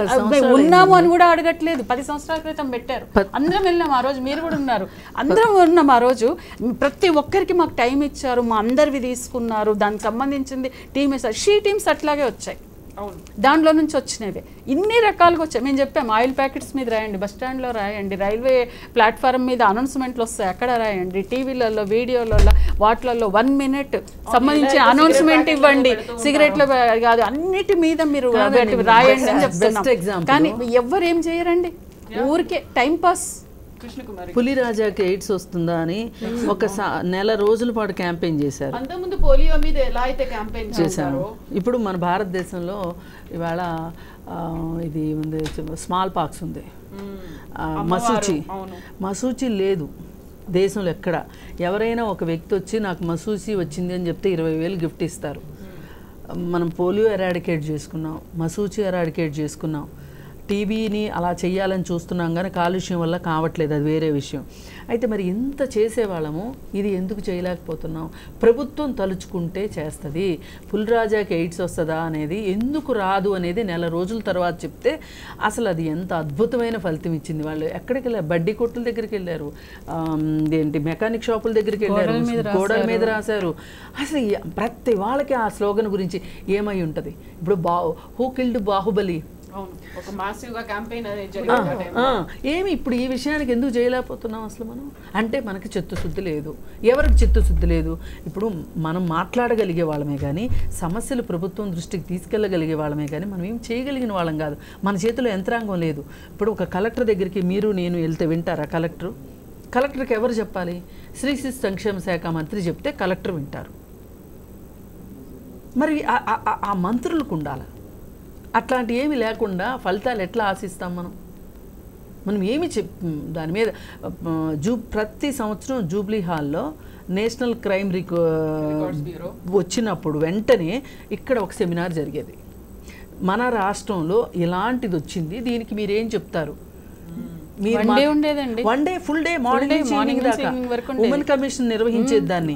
ఉన్నాము అని కూడా అడగట్లేదు. 10 సంవత్సరాల క్రితం పెట్టారు, అందరం వెళ్ళాం. ఆ రోజు మీరు కూడా ఉన్నారు, అందరం ఉన్నాం. ఆ రోజు ప్రతి ఒక్కరికి మాకు టైం ఇచ్చారు, మా అందరివి తీసుకున్నారు, దానికి సంబంధించింది టీమ్ వేసారు. షీ టీమ్స్ అట్లాగే వచ్చాయి, దాంట్లో నుంచి వచ్చినవి ఇన్ని రకాలుగా వచ్చాయి. మేము చెప్పాము, ఆయిల్ ప్యాకెట్స్ మీద రాయండి, బస్ స్టాండ్లో రాయండి, రైల్వే ప్లాట్ఫామ్ మీద అనౌన్స్మెంట్లు వస్తాయి అక్కడ రాయండి, టీవీలలో వీడియోలలో వాటిలలో 1 minute సంబంధించి అనౌన్స్మెంట్ ఇవ్వండి, సిగరెట్లు కాదు అన్నిటి మీద మీరు రాయండి అని చెప్తున్నాం. కానీ ఎవ్వరు ఏం చేయరండి, ఊరికే టైం పాస్. పులిరాజాకి ఎయిడ్స్ వస్తుందా అని ఒక నెల రోజుల పాటు క్యాంపెయిన్ చేశారు. అంతకుముందు పోలియో మీద ఎలా అయితే క్యాంపెయిన్ చేశారు. ఇప్పుడు మన భారతదేశంలో ఇవాళ ఇది ఉంది, స్మాల్ పాక్స్ ఉంది, మసూచి లేదు దేశంలో ఎక్కడ. ఎవరైనా ఒక వ్యక్తి వచ్చి నాకు మసూచి వచ్చింది అని చెప్తే 20,000 గిఫ్ట్ ఇస్తారు. మనం పోలియో ఎరాడికేట్ చేసుకున్నాం, మసూచి ఎరాడికేట్ చేసుకున్నాం, టీబీని అలా చెయ్యాలని చూస్తున్నాం కానీ కాలుష్యం వల్ల కావట్లేదు, అది వేరే విషయం. అయితే మరి ఇంత చేసేవాళ్ళము ఇది ఎందుకు చేయలేకపోతున్నాం? ప్రభుత్వం తలుచుకుంటే చేస్తుంది. పులిరాజాకి ఎయిడ్స్ వస్తుందా అనేది, ఎందుకు రాదు అనేది నెల రోజుల తర్వాత చెప్తే అసలు అది ఎంత అద్భుతమైన ఫలితం ఇచ్చింది. వాళ్ళు ఎక్కడికి వెళ్ళారు, బడ్డీ కొట్టుల దగ్గరికి వెళ్ళారు, ఏంటి మెకానిక్ షాపుల దగ్గరికి వెళ్ళారు, గోడల మీద రాశారు. అసలు ప్రతి వాళ్ళకి ఆ స్లోగన్ గురించి ఏమై ఉంటుంది. ఇప్పుడు హూ కిల్డ్ బాహుబలి, ఏమి ఇప్పుడు ఈ విషయానికి ఎందుకు చేయలేకపోతున్నాం అసలు మనం? అంటే మనకి చిత్తశుద్ధి లేదు. ఎవరికి చిత్తశుద్ధి లేదు? ఇప్పుడు మనం మాట్లాడగలిగే వాళ్ళమే కానీ, సమస్యలు ప్రభుత్వం దృష్టికి తీసుకెళ్ళగలిగే వాళ్ళమే కానీ మనం ఏం చేయగలిగిన వాళ్ళం కాదు. మన చేతిలో యంత్రాంగం లేదు. ఇప్పుడు ఒక కలెక్టర్ దగ్గరికి మీరు నేను వెళ్తే వింటారా? కలెక్టర్కి ఎవరు చెప్పాలి? స్త్రీ శిశు సంక్షేమ శాఖ మంత్రి చెప్తే కలెక్టర్ వింటారు. మరి ఆ మంత్రులకు ఉండాలి. అట్లాంటి ఏమి లేకుండా ఫలితాలు ఎట్లా ఆశిస్తాం మనం ఏమి దాని మీద ప్రతి సంవత్సరం జూబ్లీ హాల్లో నేషనల్ క్రైమ్ వచ్చినప్పుడు వెంటనే ఇక్కడ ఒక సెమినార్ జరిగేది. మన రాష్ట్రంలో ఇలాంటిది వచ్చింది, దీనికి మీరేం చెప్తారు? మీరు One day ఉండేదండి. One day full day morning నుంచి ఈవినింగ్ దాకా ఉమెన్ కమిషన్ నిర్వహించేది దాన్ని.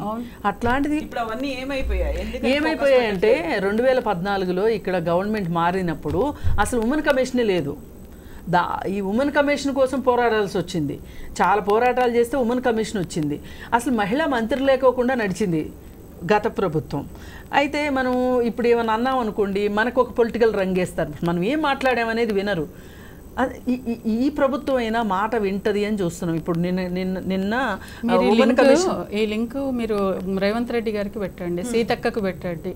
అట్లాంటిది ఇప్పుడు అవన్నీ ఏమైపోయాయి? ఏమైపోయాయంటే 2014లో ఇక్కడ గవర్నమెంట్ మారినప్పుడు అసలు ఉమెన్ కమిషనే లేదు. ఈ ఉమెన్ కమిషన్ కోసం పోరాడాల్సి వచ్చింది. చాలా పోరాటాలు చేస్తే ఉమెన్ కమిషన్ వచ్చింది. అసలు మహిళా మంత్రి లేకోకుండా నడిచింది గత ప్రభుత్వం. అయితే మనం ఇప్పుడు ఏమైనా అన్నాం అనుకోండి, మనకు ఒక పొలిటికల్ రంగేస్తారు, మనం ఏం మాట్లాడామనేది వినరు. ఈ ప్రభుత్వం అయినా మాట వింటది అని చూస్తున్నాం. ఇప్పుడు నిన్న ఈ లింక్ మీరు రేవంత్ రెడ్డి గారికి పెట్టండి, సీతక్కకు పెట్టండి,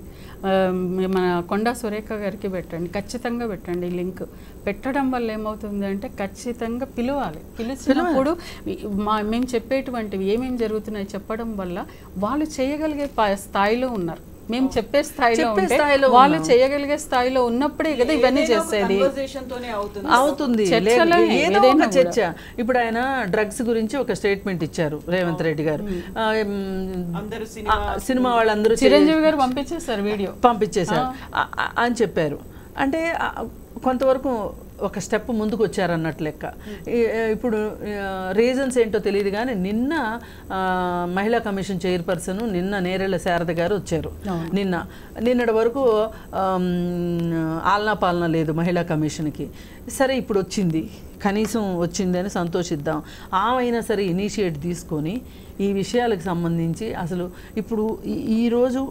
మన కొండా సురేఖ గారికి పెట్టండి, ఖచ్చితంగా పెట్టండి. ఈ లింక్ పెట్టడం వల్ల ఏమవుతుంది అంటే ఖచ్చితంగా పిలవాలి. పిలిచినప్పుడు మేము చెప్పేటువంటివి ఏమేమి జరుగుతున్నాయి చెప్పడం వల్ల వాళ్ళు చేయగలిగే స్థాయిలో ఉన్నారు. మేము చెప్పే స్థాయిలో ఉంటే వాళ్ళు చేయగలిగే స్థాయిలో ఉన్నప్పుడే కదా ఇవన్నీ చేసేది. అవుతుంది ఏదో ఒక చర్చ. ఇప్పుడు ఆయన డ్రగ్స్ గురించి ఒక స్టేట్మెంట్ ఇచ్చారు రేవంత్ రెడ్డి గారు. సినిమా వాళ్ళందరూ చిరంజీవి గారు పంపించేశారు, వీడియో పంపించేశారు అని చెప్పారు. అంటే కొంతవరకు ఒక స్టెప్ ముందుకు వచ్చారన్నట్టు లెక్క. ఇప్పుడు రీజన్స్ ఏంటో తెలియదు కానీ నిన్న మహిళా కమిషన్ చైర్పర్సన్ నిన్న నేరెళ్ళ శారద గారు వచ్చారు. నిన్నటి వరకు ఆలనా పాలన లేదు మహిళా కమిషన్కి. సరే ఇప్పుడు వచ్చింది, కనీసం వచ్చిందని సంతోషిద్దాం. ఆమె సరే ఇనిషియేట్ తీసుకొని ఈ విషయాలకు సంబంధించి అసలు ఇప్పుడు ఈరోజు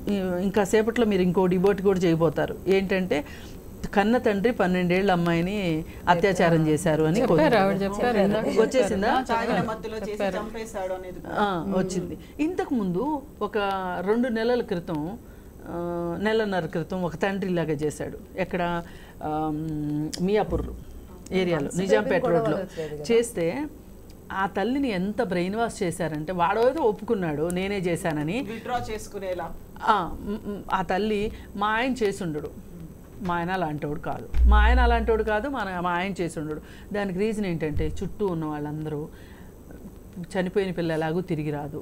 ఇంకా సేపట్లో మీరు ఇంకో డిబేట్ కూడా చేయబోతారు. ఏంటంటే కన్న తండ్రి 12 ఏళ్ల అమ్మాయిని అత్యాచారం చేశారు అని వచ్చేసిందా? వచ్చింది. ఇంతకుముందు ఒక 2 నెలల క్రితం, నెలన్నర క్రితం ఒక తండ్రి ఇలాగా చేశాడు. ఎక్కడ మియాపూర్ ఏరియాలో, నిజాంపేట రోడ్లో చేస్తే ఆ తల్లిని ఎంత బ్రెయిన్ వాష్ చేశారంటే, వాడేదో ఒప్పుకున్నాడు నేనే చేశానని, చేసుకునేలా ఆ తల్లి మా ఆయన చేసుండడు, మా ఆయన అలాంటోడు కాదు, మా ఆయన అలాంటోడు కాదు, మా ఆయన చేసి ఉండడు. దానికి రీజన్ ఏంటంటే చుట్టూ ఉన్న వాళ్ళందరూ చనిపోయిన పిల్ల ఎలాగూ తిరిగి రాదు,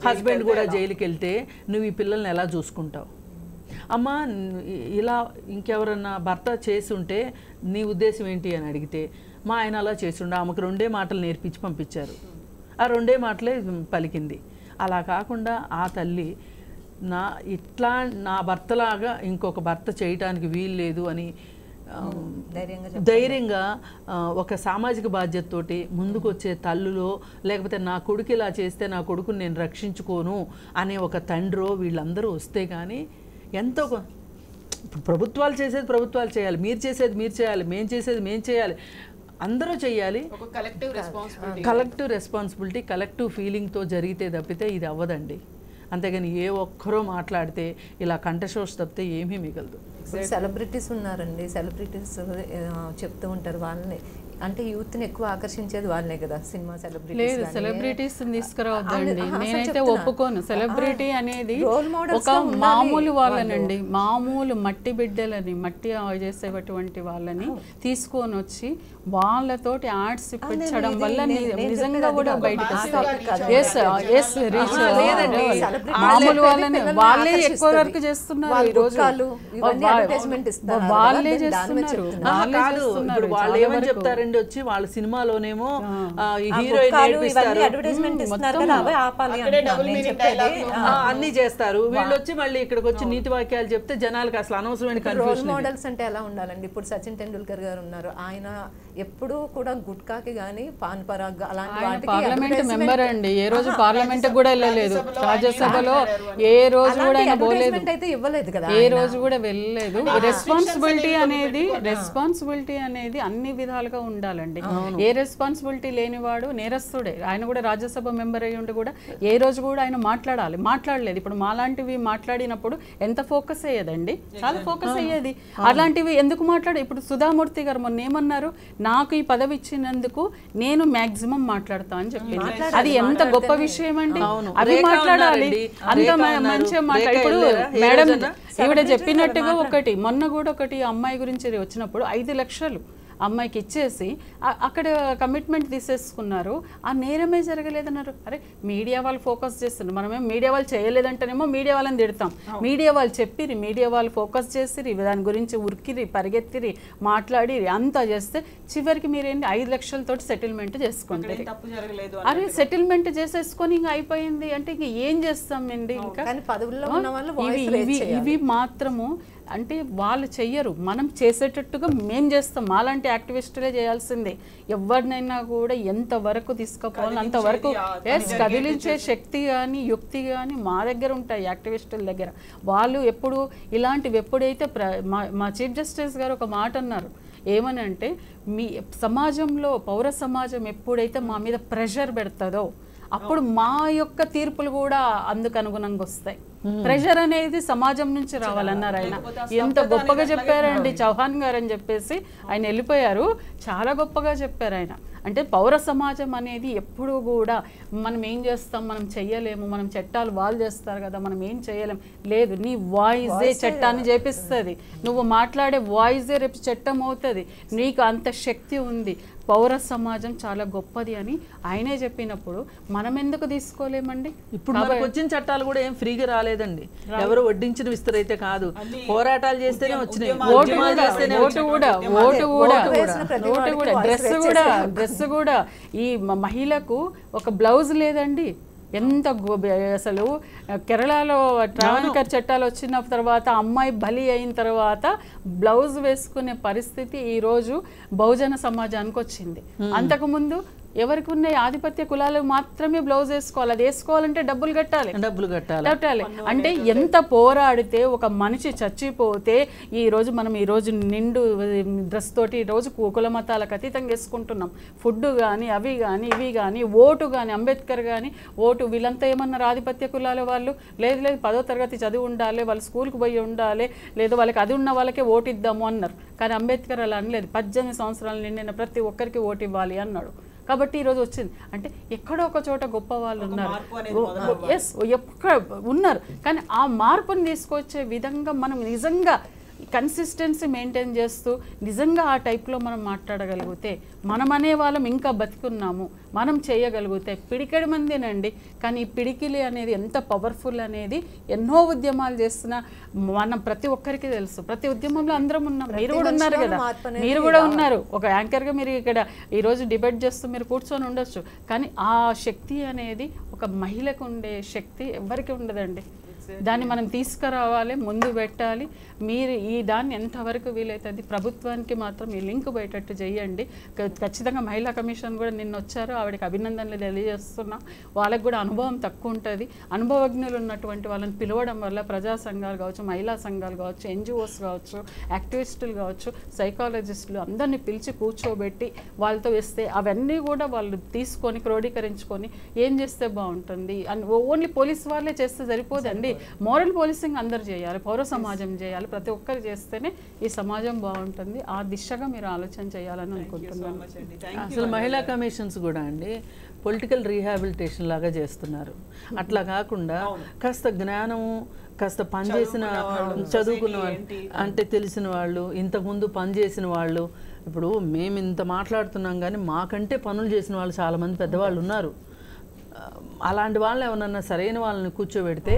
హస్బెండ్ కూడా జైలుకి వెళ్తే నువ్వు ఈ పిల్లల్ని ఎలా చూసుకుంటావు అమ్మ, ఇలా ఇంకెవరన్నా భర్త చేసి ఉంటే నీ ఉద్దేశం ఏంటి అని అడిగితే మా ఆయన అలా చేస్తుండే, ఆమెకు 2 మాటలు నేర్పించి పంపించారు. ఆ 2 మాటలే పలికింది. అలా కాకుండా ఆ తల్లి నా భర్తలాగా ఇంకొక భర్త చేయటానికి వీలు లేదు అని ధైర్యంగా ఒక సామాజిక బాధ్యతతోటి ముందుకు వచ్చే తల్లులో, లేకపోతే నా కొడుకు ఇలా చేస్తే నా కొడుకుని నేను రక్షించుకోను అనే ఒక తండ్రో వీళ్ళందరూ వస్తే కానీ ఎంతో. ప్రభుత్వాలు చేసేది ప్రభుత్వాలు చేయాలి, మీరు చేసేది మీరు చేయాలి, మేము చేసేది మేము చేయాలి, అందరూ చేయాలి. కలెక్టివ్ రెస్పాన్సిబిలిటీ కలెక్టివ్ ఫీలింగ్తో జరిగితే తప్పితే ఇది అవ్వదండి. అంతేగాని ఏ ఒక్కరో మాట్లాడితే ఇలా కంఠశోష తప్పితే ఏమీ మిగలదు. సెలబ్రిటీస్ ఉన్నారండి, సెలబ్రిటీస్ చెప్తూ ఉంటారు, వాళ్ళని అంటే యూత్ ని ఎక్కువ ఆకర్షించేది వాళ్ళే కదా సినిమా సెలబ్రిటీస్. లేదు, సెలబ్రిటీస్ తీసుకురావద్దండి, నేనైతే ఒప్పుకోను. సెలబ్రిటీ అనేది ఒక మామూలు వాళ్ళనండి, మామూలు మట్టి బిడ్డలని, మట్టి చేసేటువంటి వాళ్ళని తీసుకొని వచ్చి వాళ్ళతోటి యాడ్స్ ఇప్పించడం వల్ల నిజంగా కూడా బయటకు మామూలు వాళ్ళని వాళ్ళే ఎక్కువ వరకు చేస్తున్నారు. ఈ రోజు వాళ్ళే చేస్తున్నారు. వాళ్ళు ఏమని చెప్తారండి, వచ్చి వాళ్ళ సినిమాలోనేమో హీరోయిన్ అన్ని చేస్తారు, వీళ్ళు వచ్చి మళ్ళీ ఇక్కడికి వచ్చి నీతి వాక్యాలు చెప్తే జనాలకు అసలు అనవసరమైన కన్ఫ్యూజన్. మోడల్స్ అంటే ఎలా ఉండాలండి? ఇప్పుడు సచిన్ టెండూల్కర్ గారు ఉన్నారు, ఆయన ఎప్పుడు కూడా గుట్కాకి గానీ పాన్ పరాగ్ అలాంటి వాటికి పార్లమెంట్ మెంబర్ అండి, ఏ రోజు పార్లమెంట్ కూడా వెళ్ళలేదు, రాజ్యసభలో ఏ రోజు కూడా ఆయన పోలేదు, అయితే ఇవ్వలేదు కదా, ఏ రోజు కూడా వెళ్ళలేదు. రెస్పాన్సిబిలిటీ అనేది అన్ని విధాలుగా ఉండాలండి. ఏ రెస్పాన్సిబిలిటీ లేనివాడు నేరస్తుడే. ఆయన కూడా రాజ్యసభ మెంబర్ అయ్యి ఉండి కూడా ఏ రోజు కూడా ఆయన మాట్లాడలేదు. ఇప్పుడు మాలాంటివి మాట్లాడినప్పుడు ఎంత ఫోకస్ అయ్యేదండి, చాలా ఫోకస్ అయ్యేది. అలాంటివి ఎందుకు ఇప్పుడు సుధామూర్తి గారు మొన్న ఏమన్నారు, నాకు ఈ పదవి ఇచ్చినందుకు నేను మాక్సిమం మాట్లాడతా అని చెప్పింది. అది ఎంత గొప్ప విషయం అండి, అవి మాట్లాడాలి, అంత మంచిగా మాట్లాడి. ఇప్పుడు మేడం ఈవిడ చెప్పినట్టుగా మొన్న కూడా ఒకటి అమ్మాయి గురించి వచ్చినప్పుడు 5 లక్షలు అమ్మాయికి ఇచ్చేసి అక్కడ కమిట్మెంట్ తీసేసుకున్నారు. ఆ నేరమే జరగలేదన్నారు. అరే మీడియా వాళ్ళు ఫోకస్ చేస్తున్నారు, మనమేం మీడియా వాళ్ళు చేయలేదంటేనేమో మీడియా వాళ్ళని తిడతాం. మీడియా వాళ్ళు చెప్పిరి, మీడియా వాళ్ళు ఫోకస్ చేసిరి, దాని గురించి ఉరికిరి, పరిగెత్తిరి, మాట్లాడి అంతా చేస్తే చివరికి మీరేంటి 5 లక్షలతోటి సెటిల్మెంట్ చేసుకుంటారు. అరే సెటిల్మెంట్ చేసేసుకొని ఇంకా అయిపోయింది అంటే ఇంక ఏం చేస్తామండి. ఇంకా ఇవి మాత్రము అంటే వాళ్ళు చెయ్యరు, మనం చేసేటట్టుగా మేము చేస్తాం. మాలాంటి యాక్టివిస్టులే చేయాల్సిందే. ఎవరినైనా కూడా ఎంతవరకు తీసుకుపోవాలి అంతవరకు కదిలించే శక్తి కానీ యుక్తి కానీ మా దగ్గర ఉంటాయి, యాక్టివిస్టుల దగ్గర. వాళ్ళు ఎప్పుడు ఇలాంటివి ఎప్పుడైతే మా చీఫ్ జస్టిస్ గారు ఒక మాట అన్నారు, ఏమని అంటే మీ సమాజంలో పౌర సమాజం ఎప్పుడైతే మా మీద ప్రెషర్ పెడుతుందో అప్పుడు మా యొక్క తీర్పులు కూడా అందుకు అనుగుణంగా వస్తాయి. ప్రెషర్ అనేది సమాజం నుంచి రావాలన్నారు ఆయన. ఎంత గొప్పగా చెప్పారండి చౌహాన్ గారు అని చెప్పేసి. ఆయన వెళ్ళిపోయారు, చాలా గొప్పగా చెప్పారు ఆయన. అంటే పౌర సమాజం అనేది ఎప్పుడూ కూడా మనం ఏం చేస్తాం, మనం చెయ్యలేము, మనం చట్టాలు వాళ్ళు చేస్తారు కదా, మనం ఏం చేయలేము. లేదు, నీ వాయిసే చట్టాన్ని చేపిస్తుంది. నువ్వు మాట్లాడే వాయిసే రేపు చట్టం అవుతుంది. నీకు అంత శక్తి ఉంది. పౌర సమాజం చాలా గొప్పది అని ఆయనే చెప్పినప్పుడు మనం ఎందుకు తీసుకోలేమండి? ఇప్పుడు మనకు వచ్చిన చట్టాలు కూడా ఏం ఫ్రీగా రాలేదండి. ఎవరు వడ్డించిన విస్తరైతే కాదు, పోరాటాలు చేస్తేనే వచ్చినాయి. డ్రెస్ కూడా ఈ మహిళకు ఒక బ్లౌజ్ లేదండి. ఎంత అసలు కేరళలో ట్రావెన్కర్ చట్టాలు వచ్చిన తర్వాత అమ్మాయి బలి అయిన తర్వాత బ్లౌజ్ వేసుకునే పరిస్థితి ఈరోజు బహుజన సమాజానికి వచ్చింది. అంతకుముందు ఎవరికి ఉన్న ఆధిపత్య కులాలు మాత్రమే బ్లౌజ్ వేసుకోవాలి. అది వేసుకోవాలంటే డబ్బులు కట్టాలి. అంటే ఎంత పోరాడితే ఒక మనిషి చచ్చిపోతే మనం ఈరోజు నిండు డ్రెస్ తోటి ఈరోజు కుల మతాలకు అతీతంగా వేసుకుంటున్నాం. ఫుడ్ కానీ అవి కానీ ఇవి కానీ ఓటు కానీ అంబేద్కర్ కానీ ఓటు వీళ్ళంతా ఏమన్నారు ఆధిపత్య కులాల వాళ్ళు? లేదు 10వ తరగతి చదివి ఉండాలి, వాళ్ళు స్కూల్కి పోయి ఉండాలి, లేదు వాళ్ళకి అది ఉన్న వాళ్ళకే ఓటు ఇద్దాము అన్నారు. కానీ అంబేద్కర్ అలా అనలేదు. 18 సంవత్సరాలు నిండిన ప్రతి ఒక్కరికి ఓటు ఇవ్వాలి అన్నాడు. కాబట్టి ఈరోజు వచ్చింది అంటే ఎక్కడో ఒక చోట గొప్ప వాళ్ళు ఉన్నారు, ఎస్ ఉన్నారు. కానీ ఆ మార్పుని తీసుకొచ్చే విధంగా మనం నిజంగా కన్సిస్టెన్సీ మెయింటైన్ చేస్తూ నిజంగా ఆ టైప్లో మనం మాట్లాడగలిగితే మనం అనే వాళ్ళం ఇంకా బతికున్నాము, మనం చేయగలిగితే పిడికెడి మందేనండి. కానీ ఈ పిడికిలి అనేది ఎంత పవర్ఫుల్ అనేది ఎన్నో ఉద్యమాలు చేస్తున్న మనం ప్రతి ఒక్కరికి తెలుసు. ప్రతి ఉద్యమంలో అందరం ఉన్నాం. మీరు కూడా ఉన్నారు కదా, మీరు కూడా ఉన్నారు. ఒక యాంకర్గా మీరు ఇక్కడ ఈరోజు డిబేట్ చేస్తూ మీరు కూర్చొని ఉండొచ్చు. కానీ ఆ శక్తి అనేది ఒక మహిళకు ఉండే శక్తి ఎవరికి ఉండదండి. దాన్ని మనం తీసుకురావాలి, ముందు పెట్టాలి. మీరు ఈ దాన్ని ఎంతవరకు వీలవుతుంది ప్రభుత్వానికి మాత్రం ఈ లింక్ పోయేటట్టు చేయండి. ఖచ్చితంగా మహిళా కమిషన్ కూడా నిన్న వచ్చారు, ఆవిడకి అభినందనలు తెలియజేస్తున్నాం. వాళ్ళకి కూడా అనుభవం తక్కువ ఉంటుంది. అనుభవజ్ఞులు ఉన్నటువంటి వాళ్ళని పిలవడం వల్ల ప్రజా సంఘాలు కావచ్చు, మహిళా సంఘాలు కావచ్చు, ఎన్జిఓస్ కావచ్చు, యాక్టివిస్టులు కావచ్చు, సైకాలజిస్టులు అందరినీ పిలిచి కూర్చోబెట్టి వాళ్ళతో వేస్తే అవన్నీ కూడా వాళ్ళు తీసుకొని క్రోడీకరించుకొని ఏం చేస్తే బాగుంటుంది అని ఓన్లీ పోలీస్ వాళ్ళే చేస్తే సరిపోదండి. మోరల్ పోలీసింగ్ అందరు చేయాలి, పౌర సమాజం చేయాలి, ప్రతి ఒక్కరు చేస్తేనే ఈ సమాజం బాగుంటుంది. ఆ దిశగా మీరు ఆలోచన చేయాలని అనుకుంటున్నాను. అసలు మహిళా కమిషన్స్ కూడా అండి పొలిటికల్ రీహాబిలిటేషన్ లాగా చేస్తున్నారు. అట్లా కాకుండా కాస్త జ్ఞానము, కాస్త పనిచేసిన చదువుకున్న వాళ్ళు అంటే తెలిసిన వాళ్ళు, ఇంతకుముందు పనిచేసిన వాళ్ళు. ఇప్పుడు మేము ఇంత మాట్లాడుతున్నాం కానీ మాకంటే పనులు చేసిన వాళ్ళు చాలామంది పెద్దవాళ్ళు ఉన్నారు. అలాంటి వాళ్ళు ఏమన్నా సరైన వాళ్ళని కూర్చోబెడితే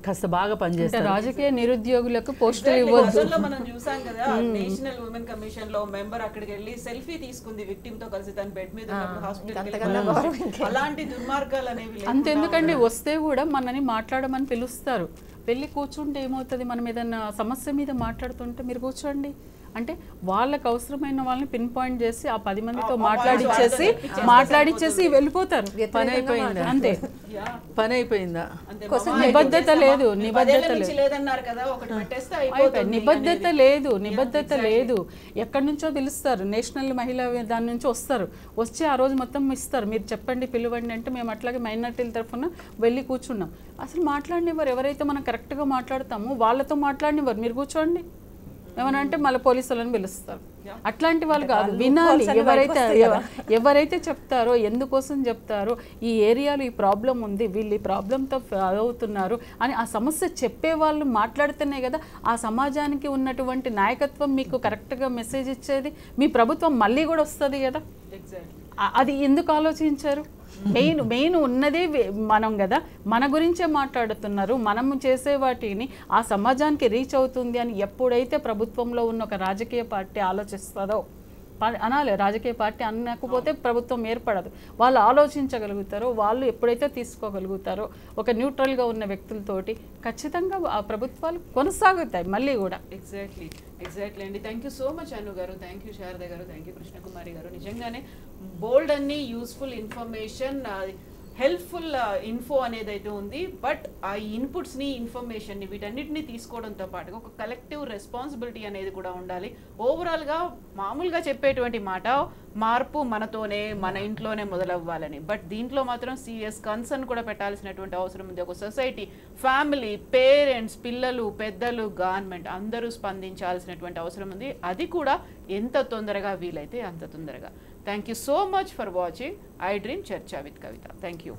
కాస్త బాగా పనిచేస్తారు. రాజకీయ నిరుద్యోగులకు పోస్టులు ఇవ్వద్దు. మనం చూసాం కదా, నేషనల్ ఉమెన్ కమిషన్ లో మెంబర్ అక్కడికి వెళ్ళి సెల్ఫీ తీసుకుంది విక్టిమ్ తో కలిసి, తన బెడ్ మీద హాస్పిటల్. అలాంటి దుర్మార్గాలు అనేవి అంతెందుకండి, వస్తే కూడా మనని మాట్లాడమని పిలుస్తారు. వెళ్ళి కూర్చుంటే ఏమవుతుంది, మనం ఏదన్నా సమస్య మీద మాట్లాడుతుంటే మీరు కూర్చోండి అంటే వాళ్ళకు అవసరమైన వాళ్ళని పిన్ పాయింట్ చేసి ఆ 10 మందితో మాట్లాడిచ్చేసి వెళ్ళిపోతారు. పని అయిపోయిందా? అంతే, పని అయిపోయిందా? నిబద్ధత లేదు, నిబద్ధత లేదు. ఎక్కడి నుంచో పిలుస్తారు, నేషనల్ మహిళా దాని నుంచి వస్తారు, వచ్చి ఆ రోజు మొత్తం ఇస్తారు. మీరు చెప్పండి, పిలవండి అంటే మేము అట్లాగే మైనార్టీల తరఫున వెళ్ళి కూర్చున్నాం. అసలు మాట్లాడినవారు ఎవరైతే మనం కరెక్ట్గా మాట్లాడతామో వాళ్ళతో మాట్లాడినవారు మీరు కూర్చోండి. ఏమనంటే మళ్ళీ పోలీసులను పిలుస్తారు. అట్లాంటి వాళ్ళు కాదు, వినాలి. ఎవరైతే చెప్తారో, ఎందుకోసం చెప్తారో, ఈ ఏరియాలో ఈ ప్రాబ్లం ఉంది, వీళ్ళు ఈ ప్రాబ్లంతో అవుతున్నారు అని ఆ సమస్య చెప్పే వాళ్ళు మాట్లాడితేనే కదా ఆ సమాజానికి ఉన్నటువంటి నాయకత్వం మీకు కరెక్ట్గా మెసేజ్ ఇచ్చేది. మీ ప్రభుత్వం మళ్ళీ కూడా వస్తుంది కదా. అది ఎందుకు ఆలోచించారు? మెయిన్ ఉన్నదే మనం కదా, మన గురించే మాట్లాడుతున్నారు. మనం చేసే వాటిని ఆ సమాజానికి రీచ్ అవుతుంది అని ఎప్పుడైతే ప్రభుత్వంలో ఉన్న ఒక రాజకీయ పార్టీ ఆలోచిస్తుందో, అనాలి, రాజకీయ పార్టీ అనకపోతే ప్రభుత్వం ఏర్పడదు. వాళ్ళు ఆలోచించగలుగుతారో, వాళ్ళు ఎప్పుడైతే తీసుకోగలుగుతారో ఒక న్యూట్రల్గా ఉన్న వ్యక్తులతోటి, ఖచ్చితంగా ఆ ప్రభుత్వాలు కొనసాగుతాయి మళ్ళీ కూడా. ఎగ్జాక్ట్లీ అండి. థ్యాంక్ యూ సో మచ్ అను గారు, థ్యాంక్ యూ శారద గారు, థ్యాంక్ యూ కృష్ణకుమారి గారు. నిజంగానే బోల్డ్ అన్ని యూస్ఫుల్ ఇన్ఫర్మేషన్, హెల్ప్ఫుల్ ఇన్ఫో అనేది అయితే ఉంది. బట్ ఆ ఇన్పుట్స్ని, ఇన్ఫర్మేషన్ని, వీటన్నిటిని తీసుకోవడంతో పాటుగా ఒక కలెక్టివ్ రెస్పాన్సిబిలిటీ అనేది కూడా ఉండాలి. ఓవరాల్గా మామూలుగా చెప్పేటువంటి మాట మార్పు మనతోనే, మన ఇంట్లోనే మొదలవ్వాలని. బట్ దీంట్లో మాత్రం సీరియస్ కన్సర్న్ కూడా పెట్టాల్సినటువంటి అవసరం ఉంది. ఒక సొసైటీ, ఫ్యామిలీ, పేరెంట్స్, పిల్లలు, పెద్దలు, గవర్నమెంట్ అందరూ స్పందించాల్సినటువంటి అవసరం ఉంది. అది కూడా ఎంత తొందరగా వీలైతే అంత తొందరగా. Thank you so much for watching I Dream Charcha with Kavita. Thank you.